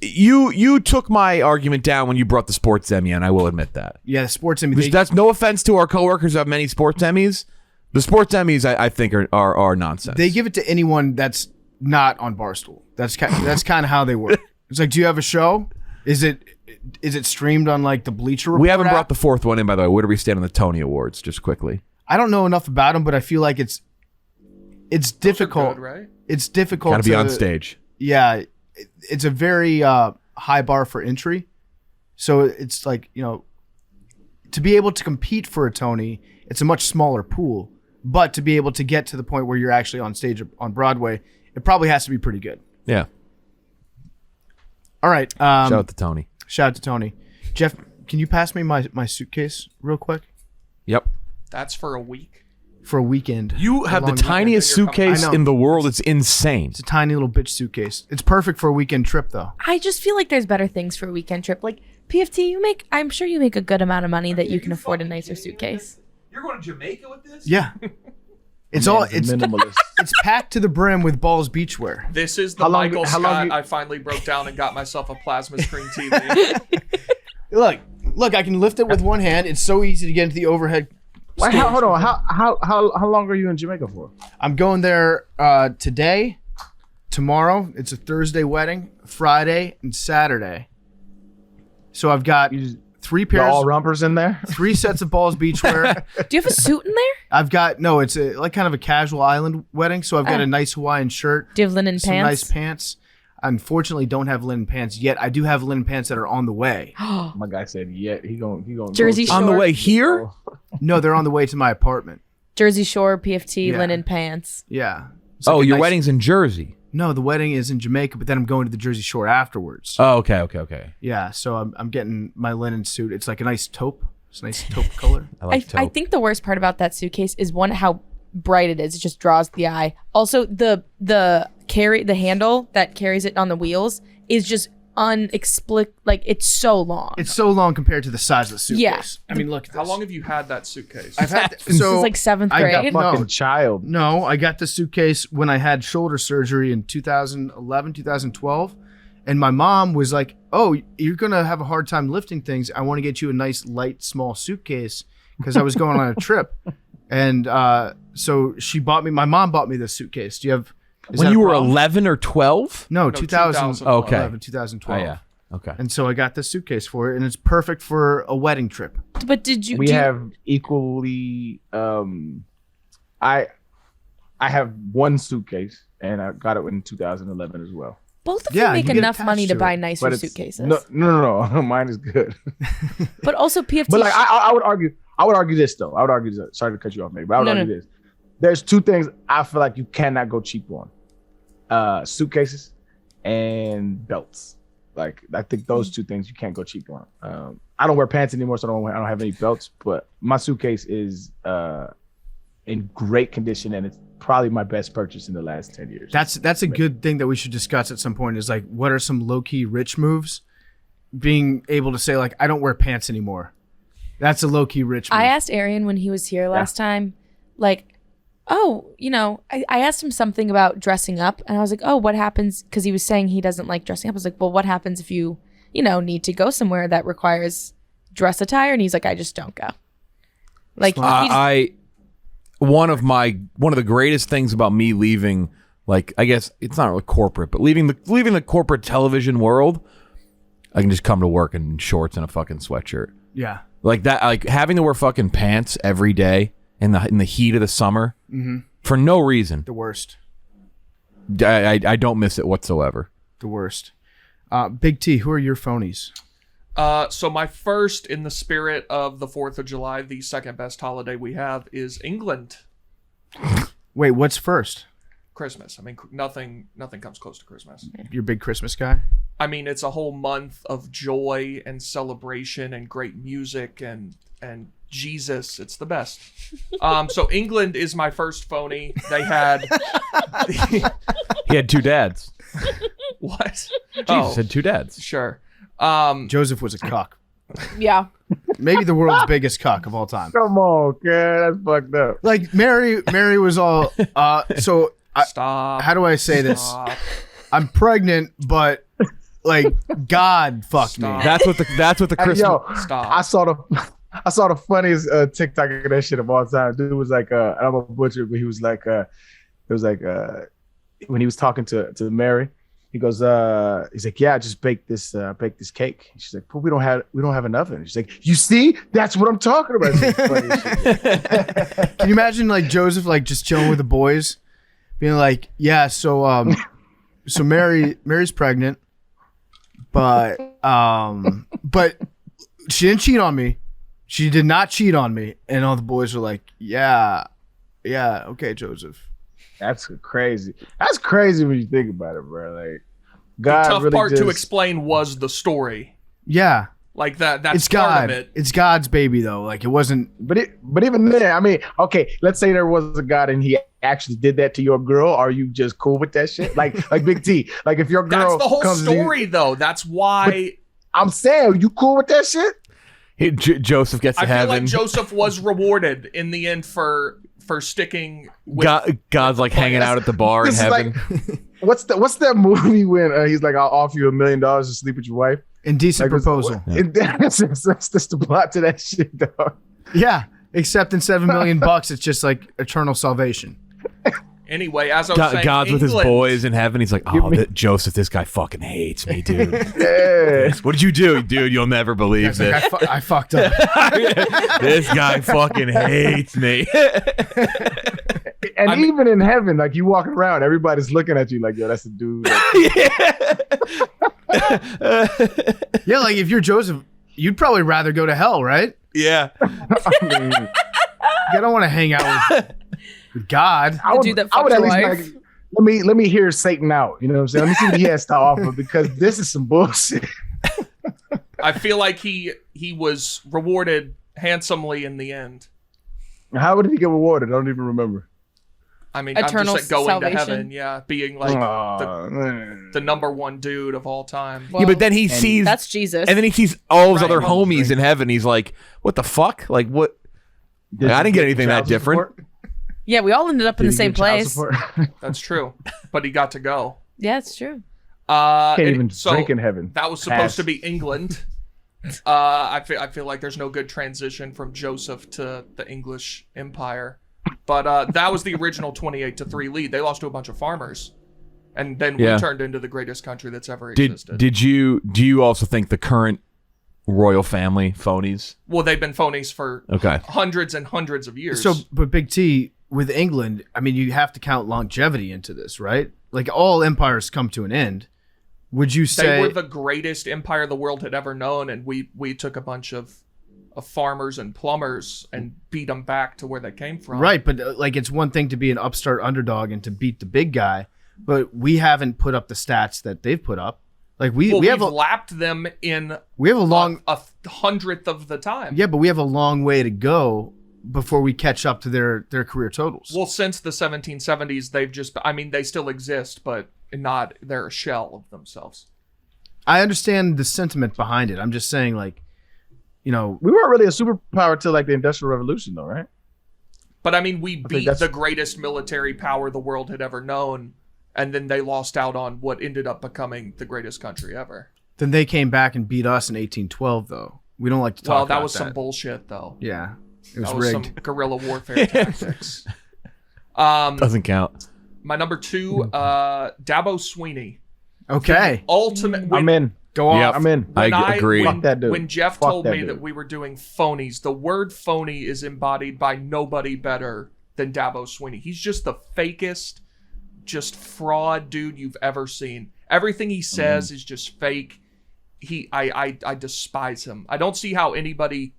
You took my argument down when you brought the sports Emmy, and I will admit that. Yeah, the sports Emmy. That's no offense to our coworkers who have many sports Emmys. The sports Emmys, I think, are nonsense. They give it to anyone that's not on Barstool. That's kind of how they work. It's like, do you have a show? Is it streamed on like the Bleacher Report? We haven't app? brought the fourth one in, by the way. Where do we stand on the Tony Awards? Just quickly. I don't know enough about them, but I feel like it's difficult. Good, right? It's difficult. Got to be on stage. Yeah, it's a very high bar for entry. So it's like, to be able to compete for a Tony, it's a much smaller pool. But to be able to get to the point where you're actually on stage on Broadway, it probably has to be pretty good. Yeah. All right. Shout out to Tony. Shout out to Tony. Jeff, can you pass me my suitcase real quick? Yep. That's for a week. For a weekend. You have the tiniest suitcase in the world. It's insane. It's a tiny little bitch suitcase. It's perfect for a weekend trip, though. I just feel like there's better things for a weekend trip. Like PFT, I'm sure you make a good amount of money that you can afford a nicer suitcase. You're going to Jamaica with this? Yeah. It's minimalist. It's packed to the brim with Balls beachwear. This is the Michael Scott. I finally broke down and got myself a plasma screen TV. Look, I can lift it with one hand. It's so easy to get into the overhead. Wait, hold on. How long are you in Jamaica for? I'm going there today, tomorrow. It's a Thursday wedding, Friday and Saturday. So I've got 3 pairs. All rumpers in there? 3 sets of Balls beachwear. Do you have a suit in there? I've got it's like kind of a casual island wedding. So I've got a nice Hawaiian shirt. Do you have linen some pants? Nice pants. Unfortunately, don't have linen pants yet. I do have linen pants that are on the way. My guy said, "Yeah, he going Jersey Shore on the way here." No, they're on the way to my apartment. Jersey Shore PFT linen pants. Yeah. Your wedding's in Jersey. No, the wedding is in Jamaica, but then I'm going to the Jersey Shore afterwards. Oh, okay. Yeah, so I'm getting my linen suit. It's like a nice taupe. It's a nice taupe color. I think the worst part about that suitcase is how bright it is. It just draws the eye. Also, the handle that carries it on the wheels is just like it's so long. It's so long compared to the size of the suitcase. Yeah. I mean, look at this. How long have you had that suitcase? I've had this is like 7th grade. Fucking child. No, I got the suitcase when I had shoulder surgery in 2011, 2012. And my mom was like, "Oh, you're going to have a hard time lifting things. I want to get you a nice, light, small suitcase," because I was going on a trip. And so my mom bought me this suitcase. Do you have... When you were 11 or 12? No, 2011, Okay. 2012. Oh, yeah. Okay. And so I got this suitcase for it, and it's perfect for a wedding trip. But did you... We have equally... I have one suitcase, and I got it in 2011 as well. Both of you make you get enough money to buy it, nicer suitcases. No. Mine is good. But also PFT... But like, I would argue this, though. I would argue this. Sorry to cut you off, maybe, but I would argue this. There's 2 things I feel like you cannot go cheap on. Suitcases and belts. Like, I think those 2 things you can't go cheap on. I don't wear pants anymore, so I don't have any belts, but my suitcase is in great condition, and it's probably my best purchase in the last 10 years. That's a good thing that we should discuss at some point. Is like, what are some low key rich moves? Being able to say like, I don't wear pants anymore. That's a low key rich move. I asked Arian when he was here last time, like, oh, I asked him something about dressing up, and I was like, oh, what happens? Because he was saying he doesn't like dressing up. I was like, well, what happens if you, need to go somewhere that requires dress attire? And he's like, I just don't go. Like, one of the greatest things about me leaving, like, I guess it's not really corporate, but leaving the corporate television world, I can just come to work in shorts and a fucking sweatshirt. Yeah. Like that, like having to wear fucking pants every day in the heat of the summer for no reason. The worst. I don't miss it whatsoever. The worst. Big T, who are your phonies? So my first, in the spirit of the 4th of July, the second best holiday we have is England. Wait, what's first? Christmas. I mean, nothing comes close to Christmas. You're a big Christmas guy? I mean, it's a whole month of joy and celebration and great music and Jesus. It's the best. So England is my first phony. They had... He had two dads. What? Jesus had two dads. Sure. Joseph was a cuck. yeah. Maybe the world's biggest cuck of all time. Come on, kid. That's fucked up. Like Mary was all so Stop. how do I say this? Stop. I'm pregnant, but like God fucked me. Stop. That's what the Hey, Christmas. yo, Stop. I saw the funniest TikTok of that shit of all time. Dude was like, and I'm a butcher, but he was like, it was like when he was talking to Mary, he goes, he's like, yeah, I just baked this cake. She's like, but we don't have an oven. She's like, you see, that's what I'm talking about. It's funny shit. Can you imagine like Joseph like just chilling with the boys, being like, yeah, so Mary's pregnant, but she didn't cheat on me. She did not cheat on me. And all the boys were like, yeah, okay, Joseph. That's crazy. That's crazy when you think about it, bro. Like, God The tough really part just, to explain was the story. Yeah. Like that's It's part God. of it. It's God's baby though. Like it wasn't. But even then, I mean, okay, let's say there was a God and he actually did that to your girl. Are you just cool with that shit? Like Big T. Like if your girl That's the whole comes to you- story, though. That's why I'm saying, you cool with that shit? Joseph gets to I feel heaven. like Joseph was rewarded in the end for sticking with. God's like hanging out at the bar in This is heaven. like, what's that movie when he's like, I'll offer you $1 million to sleep with your wife? Indecent Like, proposal. That's the plot to that shit, dog. Yeah. Except in $7 million, it's just like eternal salvation. Anyway, as I was saying, God's with his England- boys in heaven. He's like, Joseph, this guy fucking hates me, dude. Yeah. What did you do, dude? You'll never believe It's like, this. I fucked up. This guy fucking hates me. And even in heaven, like you walking around, everybody's looking at you like, yo, that's the dude. Like, Yeah, like if you're Joseph, you'd probably rather go to hell, right? Yeah. I mean, You don't want to hang out with God. I would, dude that I would fucked at your least wife. like, let me hear Satan out. You know what I'm saying? Let me see what he has to offer, because this is some bullshit. I feel like he was rewarded handsomely in the end. How did he get rewarded? I don't even remember. I mean, Eternal I'm just going salvation. to heaven, yeah, being like Man. the number one dude of all time. Yeah, but then he sees, That's Jesus. and then he sees all his Right. other homies in heaven. He's like, what the fuck? Like, what? I didn't get anything that different. yeah, we all ended up in the same place. That's true, but he got to go. Yeah, it's true. Can't And even so drink in heaven. That was supposed to be England. I feel like there's no good transition from Joseph to the English Empire, but that was the original 28-3 lead. They lost to a bunch of farmers, and then we turned into the greatest country that's ever existed. Do you also think the current royal family phonies? Well, they've been phonies for hundreds and hundreds of years. So, but Big T, with England, I mean, you have to count longevity into this, right? Like all empires come to an end. Would you say they were the greatest empire the world had ever known, and we took a bunch of farmers and plumbers and beat them back to where they came from. right? But like, it's one thing to be an upstart underdog and to beat the big guy, but we haven't put up the stats that they've put up. Like we have lapped them in a long a hundredth of the time. yeah, but we have a long way to go before we catch up to their career totals. Well, since the 1770s, they've just, I mean, they still exist, but not, they're a shell of themselves. I understand the sentiment behind it. I'm just saying, like, you know, We weren't really a superpower till like the Industrial Revolution, though, right? But I mean, we beat that's- the greatest military power the world had ever known, and then they lost out on what ended up becoming the greatest country ever. then they came back and beat us in 1812, though. We don't like to talk Well, about that was some bullshit, though. Yeah, it was That was rigged. some guerrilla warfare tactics. Doesn't count. My number 2, Dabo Sweeney. Okay, Ultimate. I'm in. go on. Yep. I'm in. I agree. Fuck that dude. When Jeff Fuck told that me dude. that we were doing phonies, the word phony is embodied by nobody better than Dabo Sweeney. He's just the fakest, just fraud dude you've ever seen. Everything he says is just fake. I despise him. I don't see how anybody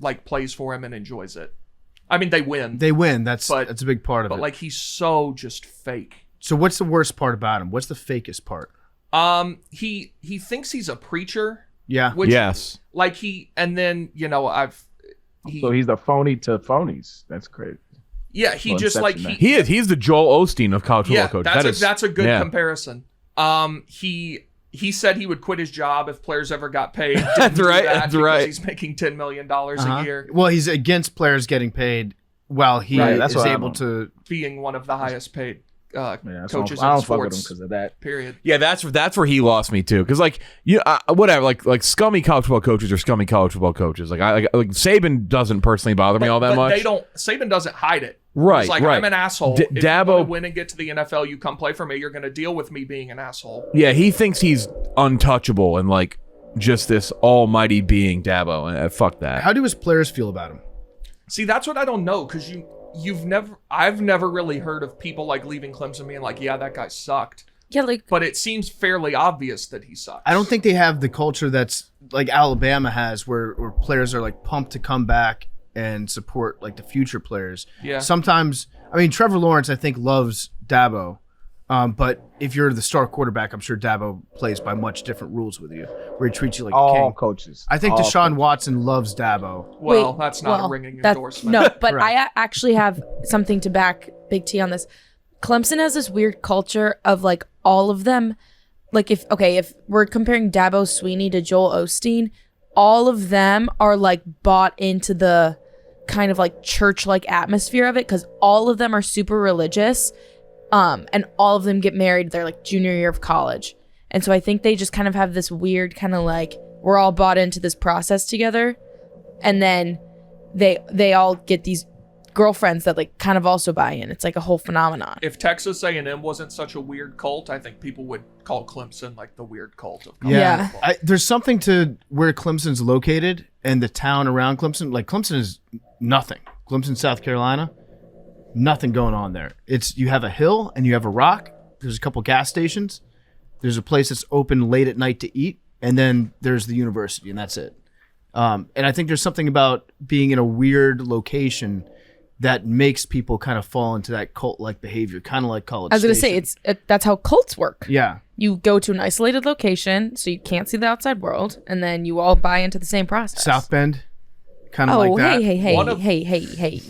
like plays for him and enjoys it. I mean, they win, They win. That's But- a big part of but it. like he's so just fake. So what's the worst part about him? What's the fakest part? He thinks he's a preacher, Yeah. which Yes. like and then So he's the phony to phonies. That's great. he Well, just like Inception, He is. He's the Joel Osteen of college football coaches. that's a good yeah. comparison. He said he would quit his job if players ever got paid. That's Didn't do right, that that's because right. He's making $10 million Uh-huh. a year, Well, he's against players getting paid while he Right, that's is what I'm able on. to. being one of the highest paid Yeah, that's coaches I in don't fuck with him sports. because of that. Period. Yeah, that's where he lost me too. Because like whatever, like scummy college football coaches are scummy college football coaches. Like like Saban doesn't personally bother me all that but much. they don't. Saban doesn't hide it. Right, He's like, right. I'm an asshole. D- If Dabo- you want to win and get to the NFL, you come play for me. You're going to deal with me being an asshole. Yeah, he thinks he's untouchable and like just this almighty being, Dabo. And fuck that. How do his players feel about him? See, that's what I don't know because I've never really heard of people like leaving Clemson being like, yeah, that guy sucked. Yeah, like But it seems fairly obvious that he sucks. I don't think they have the culture that's like Alabama has, where players are like pumped to come back and support like the future players. Yeah. Sometimes, I mean, Trevor Lawrence, I think, loves Dabo. But if you're the star quarterback, I'm sure Dabo plays by much different rules with you, where he treats you like a All king. coaches. I think All Deshaun coaches. Watson loves Dabo. Well, wait, that's not well, a ringing that- endorsement. No, but Correct. I actually have something to back Big T on this. Clemson has this weird culture of like all of them. Like if we're comparing Dabo Sweeney to Joel Osteen, all of them are like bought into the kind of like church-like atmosphere of it because all of them are super religious, and all of them get married their like junior year of college, and so I think they just kind of have this weird kind of like we're all bought into this process together, and then they all get these girlfriends that like kind of also buy in. It's like a whole phenomenon. If Texas A&M wasn't such a weird cult, I think people would call Clemson like the weird cult of college Yeah. football. There's something to where Clemson's located and the town around Clemson. Like Clemson is nothing. Clemson, South Carolina, nothing going on there. It's you have a hill and you have a rock. There's a couple gas stations. There's a place that's open late at night to eat, and then there's the university, and that's it. And I think there's something about being in a weird location that makes people kind of fall into that cult-like behavior, kind of like College I was gonna say Station. that's how cults work. Yeah. You go to an isolated location so you can't see the outside world, and then you all buy into the same process. South Bend, kind of Oh, like that. hey, One of- hey.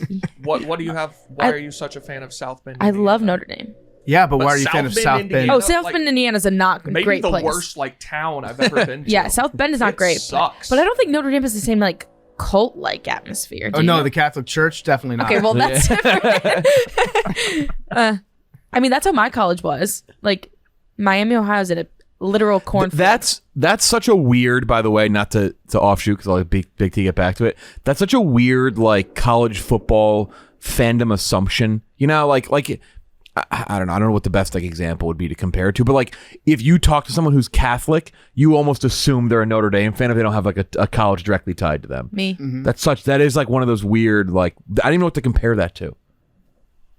What do you have? Why are you such a fan of South Bend? I Indiana? love Notre Dame. Yeah, but why But are you a fan of South Bend, South Bend? Indiana- Oh, know, South like, Bend, Indiana's a not Maybe great the place. worst like town I've ever been to. Yeah, South Bend is not It great. Sucks. But I don't think Notre Dame is the same like cult-like atmosphere. Oh do no, you? the Catholic Church definitely not. Okay, well that's different. I mean, that's how my college was. Like Miami, Ohio is in a literal cornfield. That's such a weird, by the way, not to offshoot because I'll let Big T get back to it. That's such a weird like college football fandom assumption. You know, like I don't know. I don't know what the best like example would be to compare it to, but like if you talk to someone who's Catholic, you almost assume they're a Notre Dame fan if they don't have like a college directly tied to them. me. That is like one of those weird like I don't even know what to compare that to.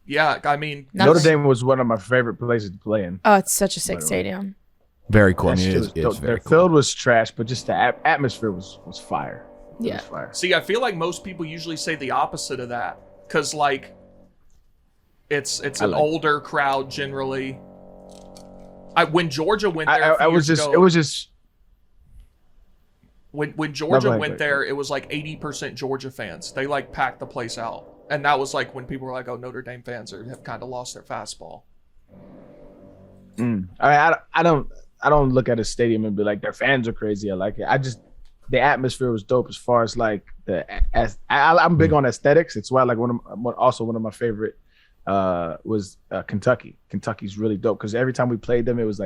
Yeah, I mean, Notre Dame was one of my favorite places to play in. Oh, it's such a sick stadium. Very cool. I That mean, shit it was is, it's dope. very The cool. field was trash, but just the atmosphere was fire. It Yeah. was fire. see, I feel like most people usually say the opposite of that because like it's an like- older crowd generally. When Georgia went there, I was just it was just When Georgia Never went liked there, it was like 80% Georgia fans. They like packed the place out, and that was like when people were like, "Oh, Notre Dame fans have kind of lost their fastball." I don't look at a stadium and be like their fans are crazy. I like it. The atmosphere was dope as far as like I'm big on aesthetics. It's why like one of my favorite was Kentucky. Kentucky's really dope because every time we played them, it was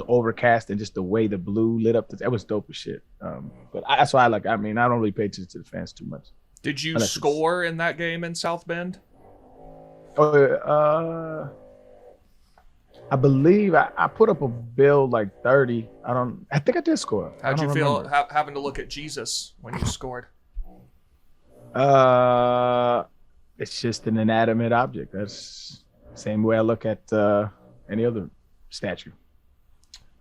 overcast and just the way the blue lit up. It was dope as shit. But that's why I like. I mean, I don't really pay attention to the fans too much. Did you score in that game in South Bend? I believe I put up a bill like 30. I think I did score. How'd you feel having to look at Jesus when you scored? It's just an inanimate object. That's the same way I look at any other statue.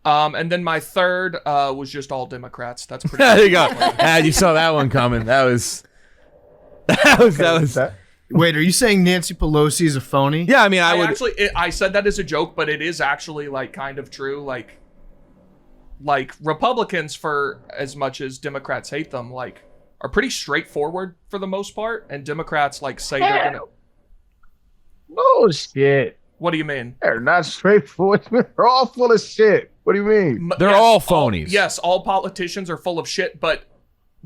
And then my third was just all Democrats. That's pretty. There you go. You saw that one coming. That was. Wait, are you saying Nancy Pelosi is a phony? Yeah, I mean, I said that as a joke, but it is actually like kind of true. Like Republicans, for as much as Democrats hate them, like are pretty straightforward for the most part, and Democrats like say they're gonna. Bullshit. What do you mean? They're not straightforward. They're all full of shit. What do you mean? They're all phonies. Yes, all politicians are full of shit, but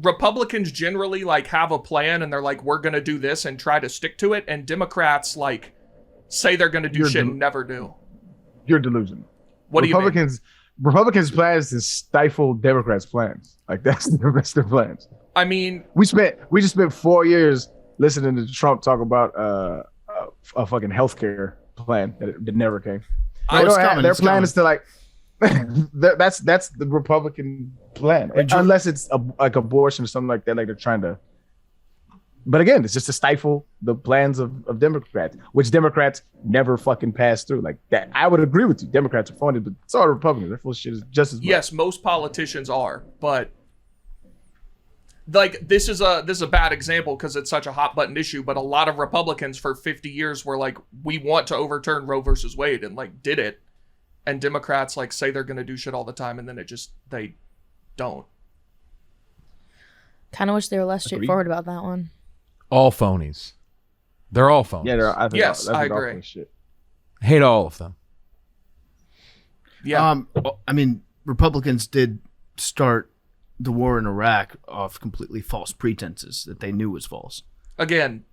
Republicans generally like have a plan and they're like, we're gonna do this and try to stick to it, and Democrats like say they're gonna do shit and never do. You're delusional. What do you mean? Republicans' plan is to stifle Democrats' plans. Like that's their plans. I mean, we just spent 4 years listening to Trump talk about a fucking healthcare plan that never came. Their plan is to like that's the Republican plan, unless it's like abortion or something like that. Like they're trying to. But again, it's just to stifle the plans of Democrats, which Democrats never fucking pass through. Like that, I would agree with you. Democrats are phony, but so are Republicans. They're full of shit just as much. Yes, most politicians are, but like this is a bad example because it's such a hot button issue. But a lot of Republicans for 50 years were like, we want to overturn Roe versus Wade, and like did it. And Democrats like say they're gonna do shit all the time, and then they don't. Kind of wish they were less straightforward about that one. All phonies. They're all phonies. Yeah, I agree. Shit. Hate all of them. Yeah. I mean, Republicans did start the war in Iraq off completely false pretenses that they knew was false. Again,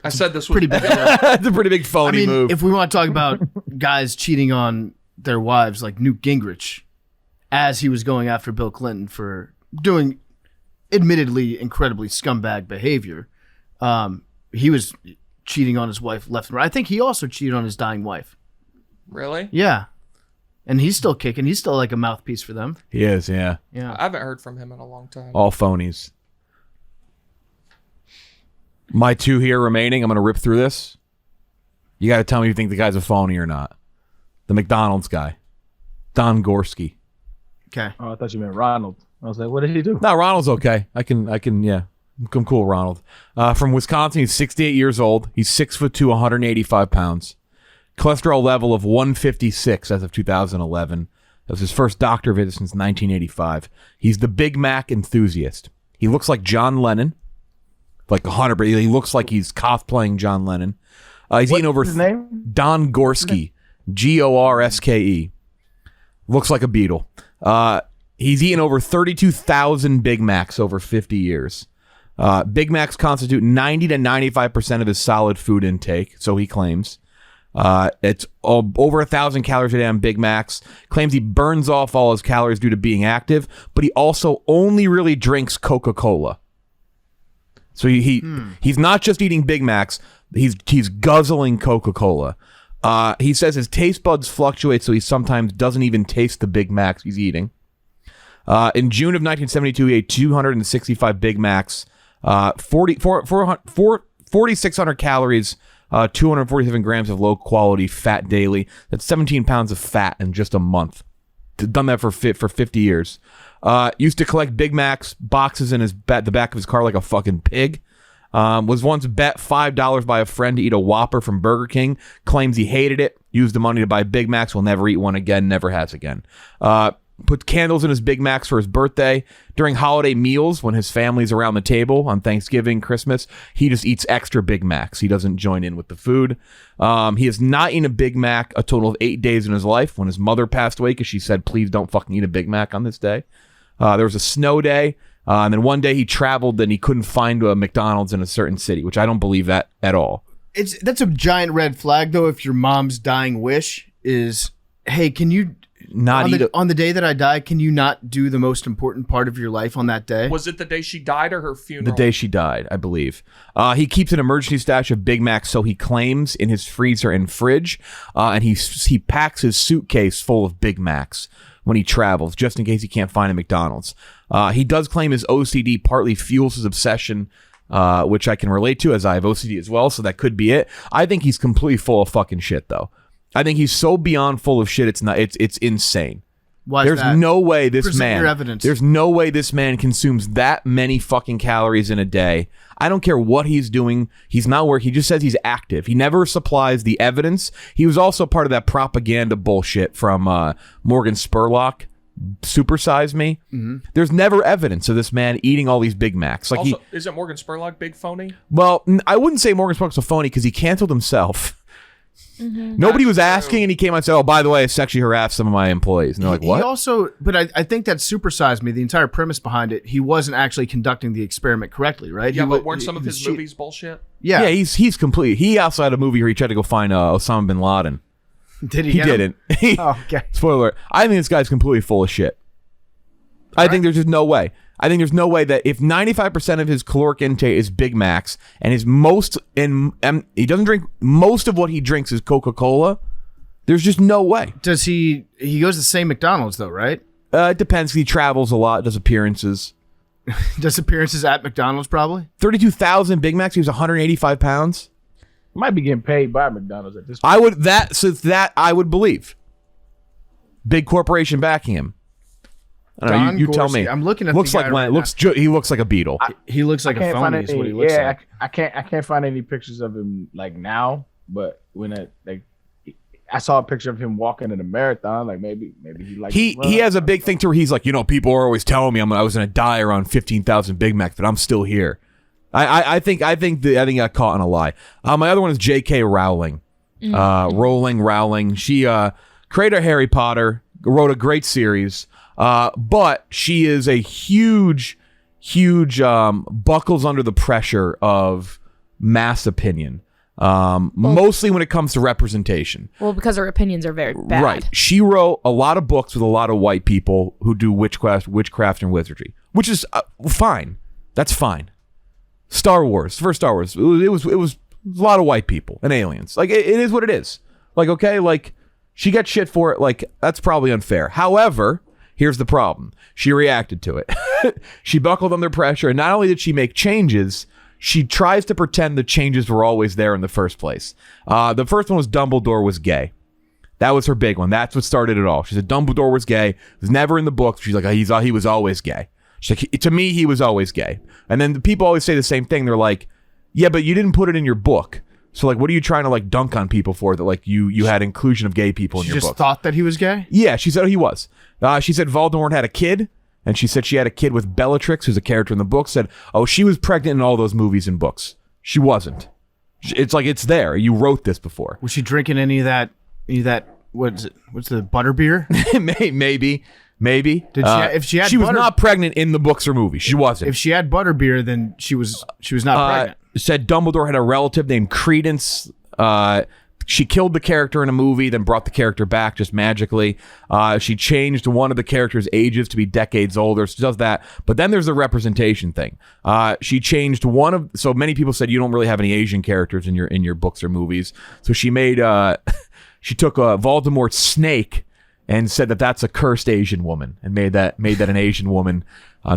I said this was pretty big. It's a pretty big phony move. If we want to talk about guys cheating on their wives, like Newt Gingrich, as he was going after Bill Clinton for doing admittedly incredibly scumbag behavior, he was cheating on his wife left and right. I think he also cheated on his dying wife. Really? Yeah. And he's still kicking. He's still like a mouthpiece for them. He is, yeah. Yeah. I haven't heard from him in a long time. All phonies. My two here remaining. I'm going to rip through this. You got to tell me if you think the guy's a phony or not. The McDonald's guy. Don Gorski. Okay. Oh, I thought you meant Ronald. I was like, what did he do? No, Ronald's okay. I can, yeah. I'm cool, Ronald. From Wisconsin, he's 68 years old. He's 6'2", 185 pounds. Cholesterol level of 156 as of 2011. That was his first doctor visit since 1985. He's the Big Mac enthusiast. He looks like John Lennon. Like 100%. He looks like he's cosplaying John Lennon. He's eaten over... What's his name? Don Gorski. Gorske. Looks like a beetle. He's eaten over 32,000 Big Macs over 50 years. Big Macs constitute 90 to 95% of his solid food intake, so he claims. It's over 1,000 calories a day on Big Macs. Claims he burns off all his calories due to being active, but he also only really drinks Coca-Cola. So he's not just eating Big Macs, he's guzzling Coca-Cola. He says his taste buds fluctuate, so he sometimes doesn't even taste the Big Macs he's eating. In June of 1972, he ate 265 Big Macs, 4,600 calories, 247 grams of low-quality fat daily. That's 17 pounds of fat in just a month. Done that for 50 years. Used to collect Big Macs boxes in the back of his car like a fucking pig. Was once bet $5 by a friend to eat a Whopper from Burger King. Claims he hated it. Used the money to buy Big Macs. Will never eat one again. Never has again. put candles in his Big Macs for his birthday. During holiday meals, when his family's around the table on Thanksgiving, Christmas, he just eats extra Big Macs. He doesn't join in with the food. He has not eaten a Big Mac a total of 8 days in his life. When his mother passed away, because she said, please don't fucking eat a Big Mac on this day. There was a snow day. And then one day he traveled and he couldn't find a McDonald's in a certain city, which I don't believe that at all. That's a giant red flag, though, if your mom's dying wish is, hey, can you... on the day that I die, can you not do the most important part of your life on that day? Was it the day she died or her funeral? The day she died, I believe. He keeps an emergency stash of Big Macs, so he claims, in his freezer and fridge, and he packs his suitcase full of Big Macs when he travels, just in case he can't find a McDonald's. He does claim his OCD partly fuels his obsession, which I can relate to, as I have OCD as well, so that could be it. I think he's completely full of fucking shit, though. I think he's so beyond full of shit. It's insane. Why There's no way this Present man. your evidence. There's no way this man consumes that many fucking calories in a day. I don't care what he's doing. He's not working. He just says he's active. He never supplies the evidence. He was also part of that propaganda bullshit from Morgan Spurlock. Supersize Me. Mm-hmm. There's never evidence of this man eating all these Big Macs. Like also, isn't Morgan Spurlock big phony? Well, I wouldn't say Morgan Spurlock's a phony because he canceled himself. Mm-hmm. Nobody was asking, and he came out and said, "Oh, by the way, I sexually harassed some of my employees." And they're like, "What?" He also, but I think that Supersize Me, the entire premise behind it, he wasn't actually conducting the experiment correctly, right? Yeah, but weren't some of his movies bullshit? Yeah, he's complete. He also had a movie where he tried to go find Osama bin Laden. Did he? He didn't. Oh, okay. Spoiler alert. I think this guy's completely full of shit. I think there's just no way. I think there's no way that if 95% of his caloric intake is Big Macs and his he doesn't drink, most of what he drinks is Coca-Cola, there's just no way. Does he goes to the same McDonald's though, right? It depends. He travels a lot, does appearances. Does appearances at McDonald's probably? 32,000 Big Macs. He was 185 pounds. Might be getting paid by McDonald's at this point. I would believe. Big corporation backing him. I don't know, you tell me. I'm looking at looks the like guy right he looks like a beetle. He looks like a phony. Is what he looks like. I can't find any pictures of him like now. But when I saw a picture of him walking in a marathon, like maybe he likes. He has a big thing to where he's like, people are always telling me I was gonna die around 15,000 Big Macs, but I'm still here. I think he got caught in a lie. My other one is J.K. Rowling. Rowling. She creator Harry Potter, wrote a great series. But she is a huge buckles under the pressure of mass opinion. Mostly when it comes to representation. Well, because her opinions are very bad. Right. She wrote a lot of books with a lot of white people who do witchcraft and wizardry, which is fine. That's fine. First Star Wars, it was a lot of white people and aliens. Like it is what it is. Like, okay, like she got shit for it. Like that's probably unfair. However, here's the problem. She reacted to it. She buckled under pressure, and not only did she make changes, she tries to pretend the changes were always there in the first place. The first one was Dumbledore was gay. That was her big one. That's what started it all. She said Dumbledore was gay. It was never in the book. She's like, he was always gay. She's like, to me, he was always gay. And then the people always say the same thing. They're like, yeah, but you didn't put it in your book. So like, what are you trying to like dunk on people for that like you had inclusion of gay people in your book? She just thought that he was gay? Yeah, she said he was. She said Voldemort had a kid, and she said she had a kid with Bellatrix, who's a character in the book, said, oh, she was pregnant in all those movies and books. She wasn't. It's like, it's there. You wrote this before. Was she drinking any of that, what's the butterbeer? Maybe. If she had she was not pregnant in the books or movies. She wasn't. If she had butterbeer, then she was not pregnant. Said Dumbledore had a relative named Credence. She killed the character in a movie, then brought the character back just magically. She changed one of the character's ages to be decades older. She does that. But then there's the representation thing. She changed so many people said you don't really have any Asian characters in your books or movies. So she made she took Voldemort's snake and said that's a cursed Asian woman, and made that an Asian woman.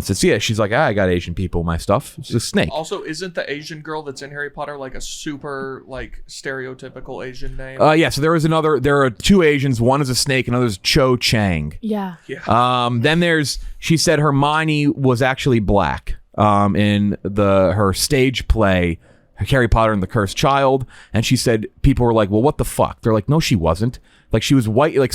Says, yeah, she's like, I got Asian people in my stuff. It's a snake. Also, isn't the Asian girl that's in Harry Potter like a super like stereotypical Asian name? Yeah. So there are two Asians. One is a snake, another is Cho Chang. Yeah. Then she said Hermione was actually black. In her stage play, Harry Potter and the Cursed Child, and she said people were like, well, what the fuck? They're like, no, she wasn't. Like she was white. Like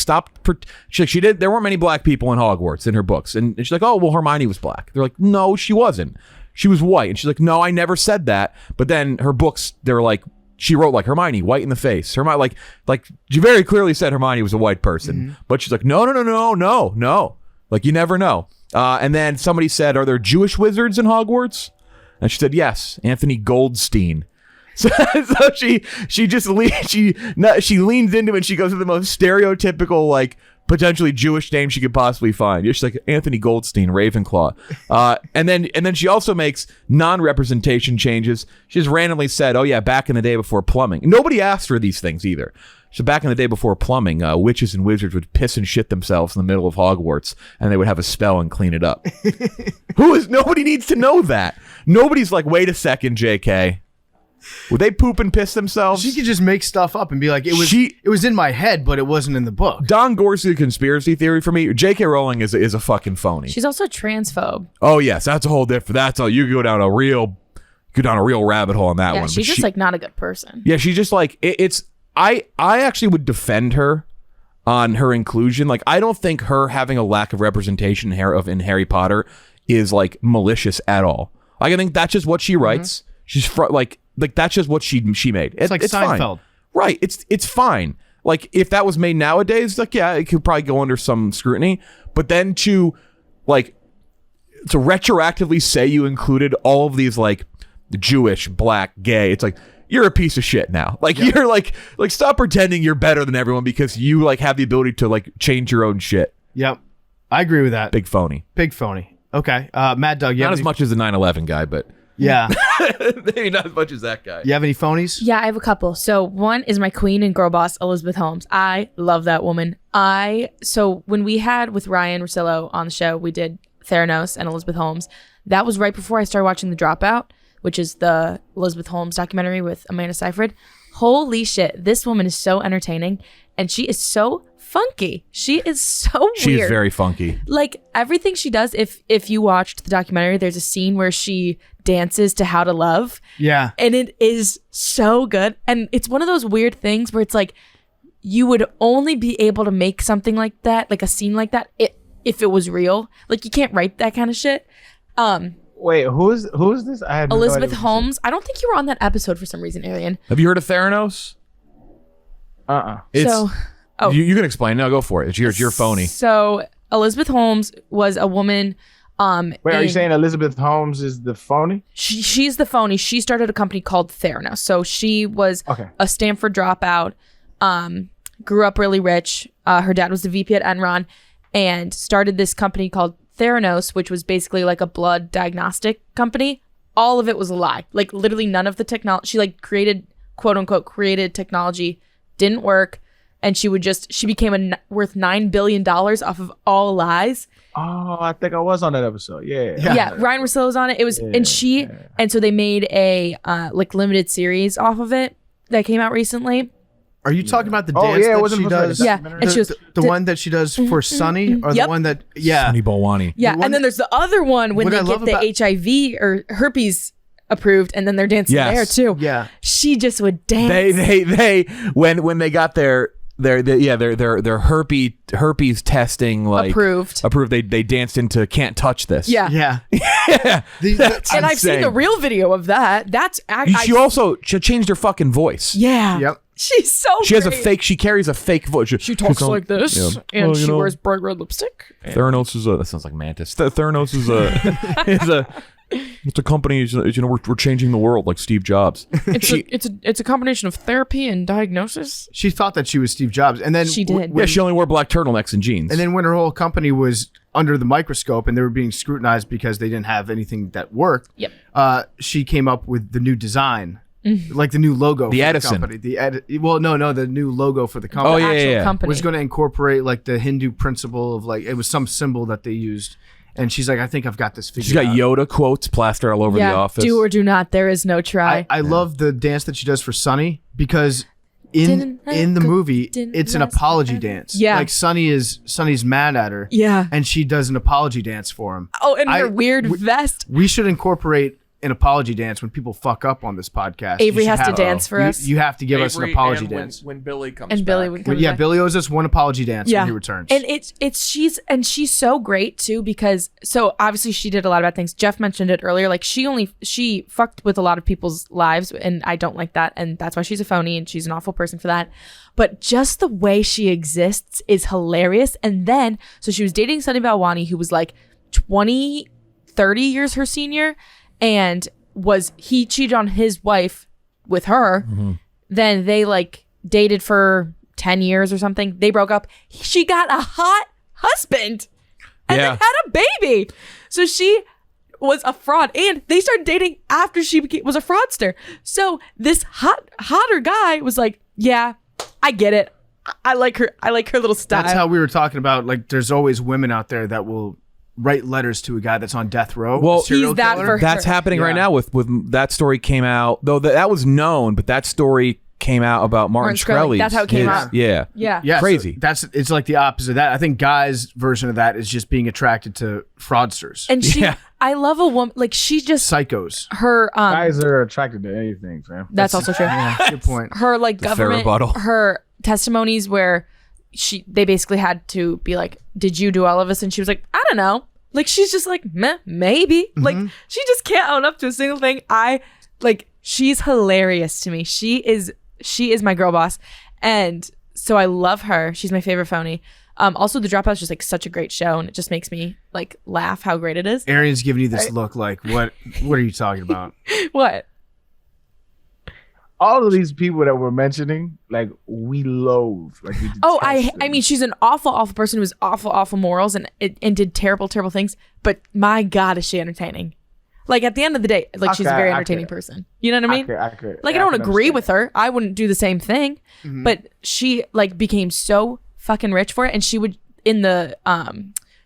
she did. There weren't many black people in Hogwarts in her books, and she's like, oh well, Hermione was black. They're like, no, she wasn't. She was white, and she's like, no, I never said that. But then her books, they're like, she wrote like Hermione, white in the face. Hermione, like she very clearly said Hermione was a white person, but she's like, no. Like you never know. And then somebody said, are there Jewish wizards in Hogwarts? And she said, yes, Anthony Goldstein. So she leans into it and she goes with the most stereotypical, like, potentially Jewish name she could possibly find. She's like, Anthony Goldstein, Ravenclaw. And then she also makes non-representation changes. She just randomly said, oh yeah, back in the day before plumbing. Nobody asked for these things either. So back in the day before plumbing, witches and wizards would piss and shit themselves in the middle of Hogwarts, and they would have a spell and clean it up. Nobody needs to know that. Nobody's like, wait a second, JK. Would they poop and piss themselves? She could just make stuff up and be like, it was in my head, but it wasn't in the book. Don Gorsuch conspiracy theory for me. JK Rowling is a fucking phony. She's also a transphobe. Oh yes, that's a whole different. That's all. You could go down a real rabbit hole on that one. She's just like not a good person. Yeah, she's just like it's. I actually would defend her on her inclusion. Like, I don't think her having a lack of representation in Harry Potter is like malicious at all. Like, I think that's just what she writes. She's like that's just what she made. It's like Seinfeld. Fine. Right. It's fine. Like, if that was made nowadays, like, yeah, it could probably go under some scrutiny. But then to retroactively say you included all of these like Jewish, black, gay, it's like, you're a piece of shit now. Like, you're like stop pretending you're better than everyone because you like have the ability to like change your own shit. Yep. I agree with that. Big phony. Okay. Mad Dog, not as much as the 9/11 guy, but yeah. Maybe not as much as that guy. You have any phonies? Yeah, I have a couple. So one is my queen and girl boss, Elizabeth Holmes. I love that woman. So when we had with Ryan Russillo on the show, we did Theranos and Elizabeth Holmes. That was right before I started watching The Dropout, which is the Elizabeth Holmes documentary with Amanda Seyfried. Holy shit, this woman is so entertaining, and she is so funky. She is so weird. She is very funky. Like, everything she does, if you watched the documentary, there's a scene where she dances to How to Love. Yeah. And it is so good. And it's one of those weird things where it's like, you would only be able to make something like that, like a scene like that, if it was real. Like, you can't write that kind of shit. Wait, who is this? I had Elizabeth Holmes. I don't think you were on that episode for some reason, Arian. Have you heard of Theranos? You can explain. No, go for it. It's your phony. So Elizabeth Holmes was a woman. Wait, are you saying Elizabeth Holmes is the phony? She's the phony. She started a company called Theranos. So she was a Stanford dropout, grew up really rich. Her dad was the VP at Enron, and started this company called Theranos, which was basically like a blood diagnostic company. All of it was a lie. Like, literally none of the technology. She like created, quote unquote, created technology, didn't work, and she became worth $9 billion off of all lies. Oh, I think I was on that episode. Yeah. Ryan Russillo's on it. It was, and so they made a like limited series off of it that came out recently. Are you talking about the dance that she does? Yeah, and she was the one that she does for Sunny, or the one that Sunny Balwani. Yeah, and then there's the other one when they get the HIV or herpes approved, and then they're dancing there too. Yeah, she just would dance. They when they got their herpes testing like approved. They danced into "Can't Touch This." Yeah. And I've seen the real video of that. That's she changed her fucking voice. Yeah. Yep. She's so great. She carries a fake voice. She talks like this, and she wears bright red lipstick. Theranos is that sounds like Mantis. Theranos it's a company. We're changing the world like Steve Jobs. It's a combination of therapy and diagnosis. She thought that she was Steve Jobs, and then she did. She only wore black turtlenex and jeans. And then when her whole company was under the microscope and they were being scrutinized because they didn't have anything that worked, she came up with the new design. Like the new logo, the for Edison. the company. The new logo for the company. Oh yeah. Company. Was going to incorporate like the Hindu principle of like it was some symbol that they used, and she's like, I think I've got this figured out. She's got Yoda quotes plastered all over the office. Do or do not. There is no try. I love the dance that she does for Sunny because in the movie it's an apology dance. Yeah, like Sunny's mad at her. Yeah, and she does an apology dance for him. Oh, and her weird vest. We should incorporate an apology dance when people fuck up on this podcast. Avery You should has to dance for us. You have to give us an Avery apology and dance. when Billy comes And back. Billy would come Yeah, back. Billy owes us one apology dance when he returns. And she's so great too, because so obviously she did a lot of bad things. Jeff mentioned it earlier. Like she fucked with a lot of people's lives, and I don't like that, and that's why she's a phony, and she's an awful person for that. But just the way she exists is hilarious. And then so she was dating Sunny Balwani, who was like 20, 30 years her senior, and he cheated on his wife with her. Then they like dated for 10 years or something. They broke up. She got a hot husband and then had a baby. So she was a fraud, and they started dating after she was a fraudster. So this hotter guy was like, yeah, I get it. I like her. I like her little style. That's how we were talking about. Like, there's always women out there that will write letters to a guy that's on death row. Well, a serial he's that killer. for her. That's happening right now with that story came out, though that was known, but that story came out about Martin Shkreli. Shkreli. That's how it came out. Yeah. Yeah. Yeah, Crazy. So it's like the opposite of that. I think guys' version of that is just being attracted to fraudsters, And she, Yeah. I love a woman, like she just, psychos. her, Guys are attracted to anything, fam. that's also true. Yeah, good point. Her like fair government, rebuttal. her testimonies where they basically had to be like, did you do all of this? And she was like, I don't know. Like, she's just like, meh, maybe. Like, she just can't own up to a single thing. She's hilarious to me. She is my girl boss. And so I love her. She's my favorite phony. Also, The Dropout is just like such a great show, and it just makes me like laugh how great it is. Arian's giving you this look like, what are you talking about? What? All of these people that we're mentioning, like, we loathe. Like, we Oh, detest I them. mean, she's an awful person who has awful morals and did terrible things. But my God, is she entertaining? Like, at the end of the day, like, she's a Okay, very I entertaining could- person. You know what I mean? I could, Like, yeah, I don't can agree understand. with her. I wouldn't do the same thing. But she like became so fucking rich for it, and she would in the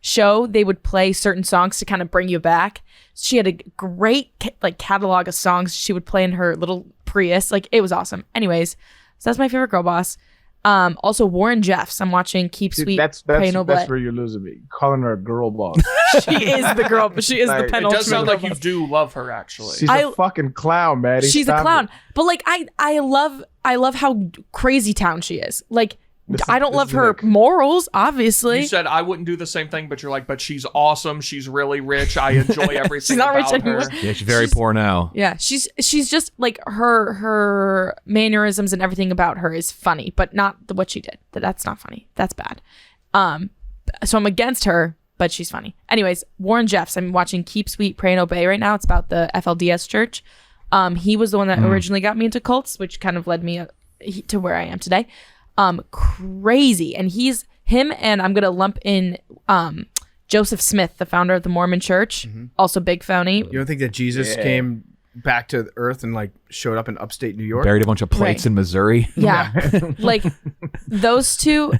show they would play certain songs to kind of bring you back. She had a great catalog of songs she would play in her little Prius. Like, it was awesome. Anyways, so that's my favorite girl boss. Also Warren Jeffs. I'm watching Keep Dude, Sweet, that's Pray No that's Blood. where you're losing me. Calling her a girl boss. She is the girl, but she is Like, the it It penultimate. does sound girl like you boss. do love her, actually. She's I- a fucking clown, Maddie. She's a Stop clown, it. but like I love how crazy town she is. Like, I don't love her morals, obviously. You said I wouldn't do the same thing, but you're like, but she's awesome. She's really rich. I enjoy everything not about rich her. anymore. Yeah, she's very poor now. Yeah, she's just like her mannerisms and everything about her is funny, but not what she did. That's not funny. That's bad. So I'm against her, but she's funny. Anyways, Warren Jeffs. I'm watching Keep Sweet, Pray and Obey right now. It's about the FLDS church. He was the one that originally got me into cults, which kind of led me to where I am today. Crazy, and him, and I'm gonna lump in Joseph Smith, the founder of the Mormon Church, also big phony. You don't think that Jesus came back to Earth and like showed up in upstate New York? Buried a bunch of plates Right. in Missouri. Yeah. Like those two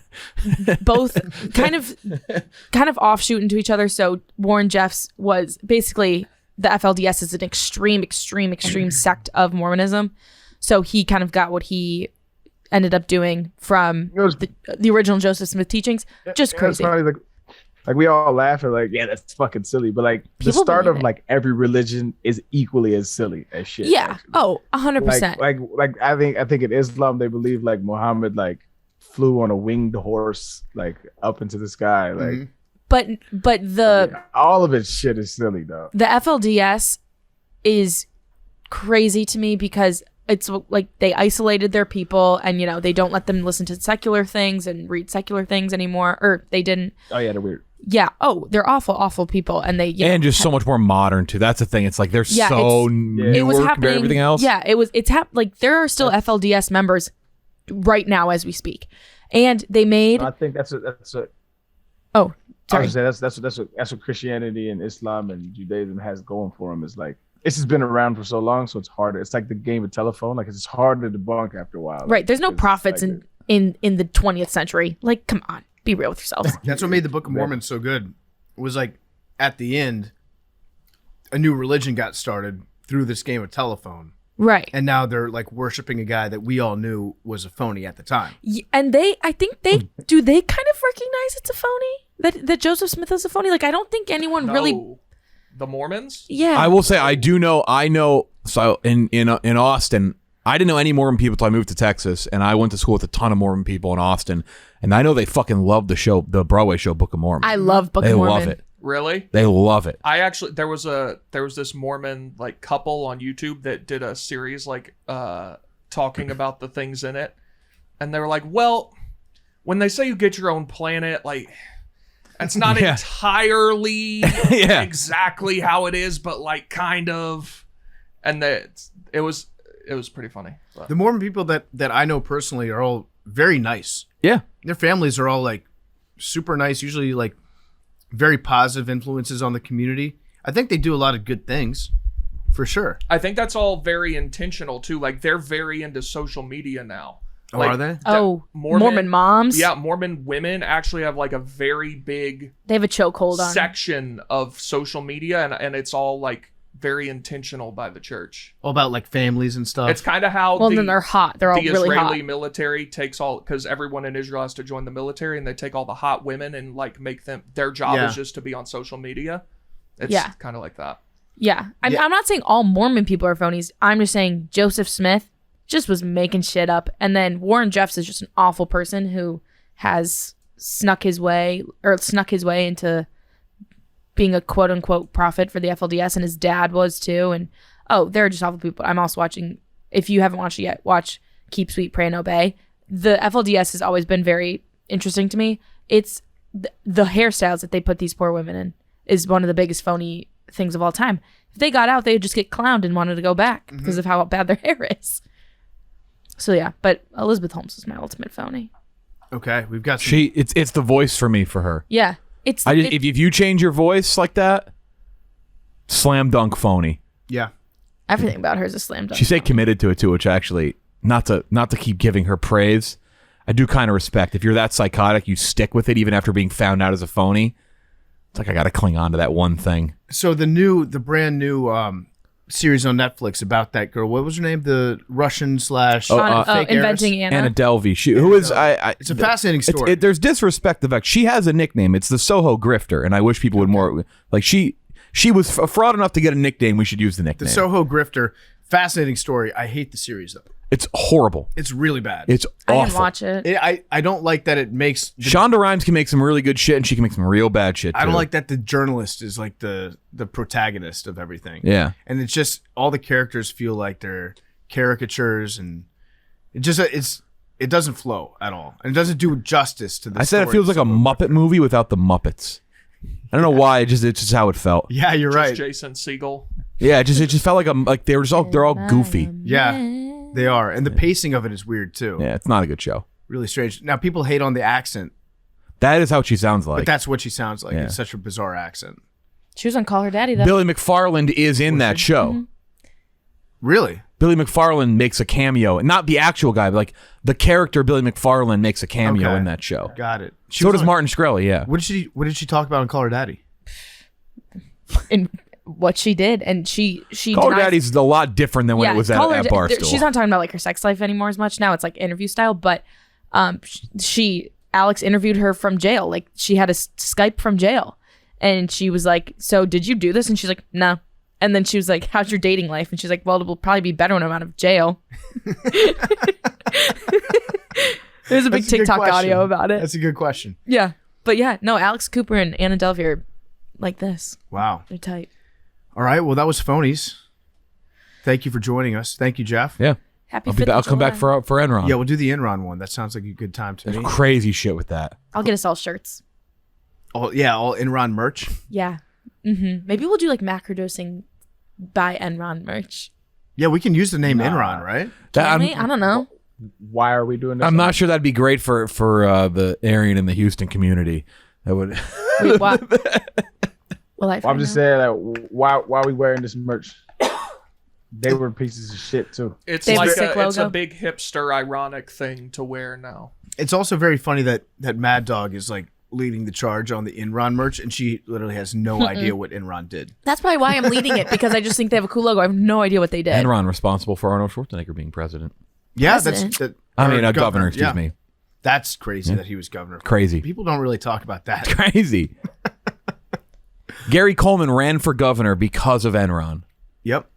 both kind of offshoot into each other. So Warren Jeffs was basically the FLDS is an extreme sect of Mormonism. So he kind of got what he ended up doing from It was- the original Joseph Smith teachings. Just Yeah, it's crazy. probably like we all laugh at like, yeah, that's fucking silly. But like the People start believe of it. like every religion is equally as silly as shit. Yeah. actually. Oh, 100%. Like I think in Islam they believe like Muhammad like flew on a winged horse like up into the sky. Like But the all of it shit is silly though. the FLDS is crazy to me because it's like they isolated their people, and they don't let them listen to secular things and read secular things anymore, or they didn't. Oh yeah, they're weird. Yeah. Oh, they're awful people, and they And just so much more modern too. That's the thing. It's like they're Yeah, so it newer was compared to happening. everything else. Yeah, like there are still FLDS members right now as we speak, and they made. I think that's a Oh, I sorry. was gonna say that's what Christianity and Islam and Judaism has going for them. Is like it's just been around for so long, so it's harder. It's like the game of telephone. Like it's harder to debunk after a while. Right. There's no It's prophets like in the 20th century. Like, come on, be real with yourselves. That's what made the Book of Mormon so good. It was like at the end, a new religion got started through this game of telephone. Right. And now they're like worshiping a guy that we all knew was a phony at the time. And I think they kind of recognize it's a phony, that Joseph Smith is a phony. Like, I don't think anyone really. The Mormons? Yeah. I will say I know so in Austin, I didn't know any Mormon people until I moved to Texas, and I went to school with a ton of Mormon people in Austin, and I know they fucking love the Broadway show Book of Mormon. I love Book They of Mormon. love it. Really? They love it. I actually there was this Mormon like couple on YouTube that did a series like talking about the things in it, and they were like, well, when they say you get your own planet, like that's not Yeah. entirely Yeah. exactly how it is, but like kind of, and that it was pretty funny. But. The Mormon people that I know personally are all very nice. Yeah. Their families are all like super nice, usually like very positive influences on the community. I think they do a lot of good things, for sure. I think that's all very intentional too. Like they're very into social media now. Oh, Like, are they? Oh, Mormon Mormon moms. Yeah, Mormon women actually have like a very big They have a chokehold on. section of social media, and it's all like very intentional by the church. All about like families and stuff. It's kind of how Well, then they're hot. They're all the really Israeli hot. military takes all, because everyone in Israel has to join the military, and they take all the hot women and like make them, their job Yeah. is just to be on social media. It's Yeah. kind of like that. Yeah. I'm not saying all Mormon people are phonies. I'm just saying Joseph Smith just was making shit up. And then Warren Jeffs is just an awful person who has snuck his way into being a quote unquote prophet for the FLDS, and his dad was too. And they're just awful people. I'm also watching, if you haven't watched it yet, watch Keep Sweet, Pray and Obey. The FLDS has always been very interesting to me. It's the hairstyles that they put these poor women in is one of the biggest phony things of all time. If they got out, they'd just get clowned and wanted to go back because of how bad their hair is. So yeah, but Elizabeth Holmes is my ultimate phony. Okay, we've got some, It's the voice for me for her. Yeah, If you change your voice like that, slam dunk phony. yeah. everything about her is a slam dunk. She stayed committed to it too, which actually not to keep giving her praise. I do kind of respect. If you're that psychotic, you stick with it even after being found out as a phony. It's like I got to cling on to that one thing. So the brand new series on Netflix about that girl. What was her name? The Russian / fake Inventing heiress? Anna. Anna Delvey, who is It's a fascinating story. there's disrespect. The fact she has a nickname. It's the Soho Grifter, and I wish people would more like she was a fraud enough to get a nickname. We should use the nickname. The Soho Grifter. Fascinating story. I hate the series though. It's horrible. It's really bad. It's I awful. didn't watch it. I don't like that it makes. Shonda Rhimes can make some really good shit, and she can make some real bad shit too. I don't like that the journalist is like the protagonist of everything. Yeah. And it's just all the characters feel like they're caricatures, and it doesn't flow at all, and it doesn't do justice to the. I said it story feels of like a Soho Muppet movie without the Muppets. I don't know why. It's just how it felt. Yeah, you're right. Jason Segel. Yeah, it just felt like they were just they're all goofy. Yeah, they are, and the pacing of it is weird too. Yeah, it's not a good show. Really strange. Now people hate on the accent, That is how she sounds like. but that's what she sounds like. Yeah. It's such a bizarre accent. She was on Call Her Daddy though. Billy McFarland is in that show. Really? Billy McFarland makes a cameo, not the actual guy, but like the character Billy McFarland makes a cameo Okay. in that show. Got it. So was does on- Martin Shkreli. Yeah. What did she talk about in Call Her Daddy? And what she did, and she Call Her denies- Daddy's a lot different than when it was Call Her at Da- Barstool. She's not talking about like her sex life anymore as much now. It's like interview style, but Alex interviewed her from jail. Like she had a Skype from jail, and she was like, "So did you do this?" And she's like, "No." And then she was like, "How's your dating life?" And she's like, "Well, it will probably be better when I'm out of jail." There's a big That's a good TikTok question. audio about it. That's a good question. Yeah, but yeah, no, Alex Cooper and Anna Delvey are like this. Wow. They're tight. All right. Well, that was Phonies. Thank you for joining us. Thank you, Jeff. Yeah. Happy I'll be 5th back. of I'll come back July. for Enron. Yeah, we'll do the Enron one. That sounds like a good time to There's me. crazy shit with that. I'll get us all shirts. All Enron merch. Yeah. Maybe we'll do like macrodosing by Enron merch. Yeah, we can use the name Enron, right? Can we? I don't know. Why are we doing this? I'm not sure that'd be great for the Arian and the Houston community. That would. Wait, what? Will I Well, I'm find just out? saying, like, why are we wearing this merch? They were pieces of shit too. It's They have like a sick it's a logo. big hipster ironic thing to wear now. It's also very funny that Mad Dog is like leading the charge on the Enron merch, and she literally has no idea what Enron did. That's probably why I'm leading it, because I just think they have a cool logo. I have no idea what they did. Enron responsible for Arnold Schwarzenegger being president. Yeah, President? A governor. Excuse yeah. me. That's crazy that he was governor. Crazy. People don't really talk about that. Crazy. Gary Coleman ran for governor because of Enron. Yep.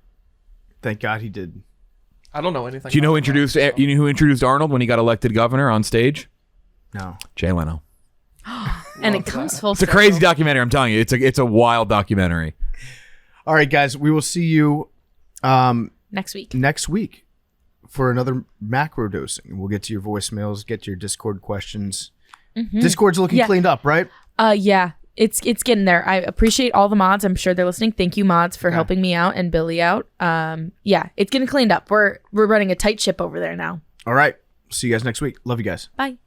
Thank God he did. I don't know anything. Do you know who about introduced that, so. you know who introduced Arnold when he got elected governor on stage? No. Jay Leno. And it comes full It's a crazy documentary. I'm telling you, it's a wild documentary. All right, guys. We will see you next week. next week for another macrodosing. We'll get to your voicemails, get to your Discord questions. Discord's looking Yeah. cleaned up, right? Yeah. It's getting there. I appreciate all the mods. I'm sure they're listening. Thank you, mods, for helping me out and Billy out. Yeah, it's getting cleaned up. We're running a tight ship over there now. All right. See you guys next week. Love you guys. Bye.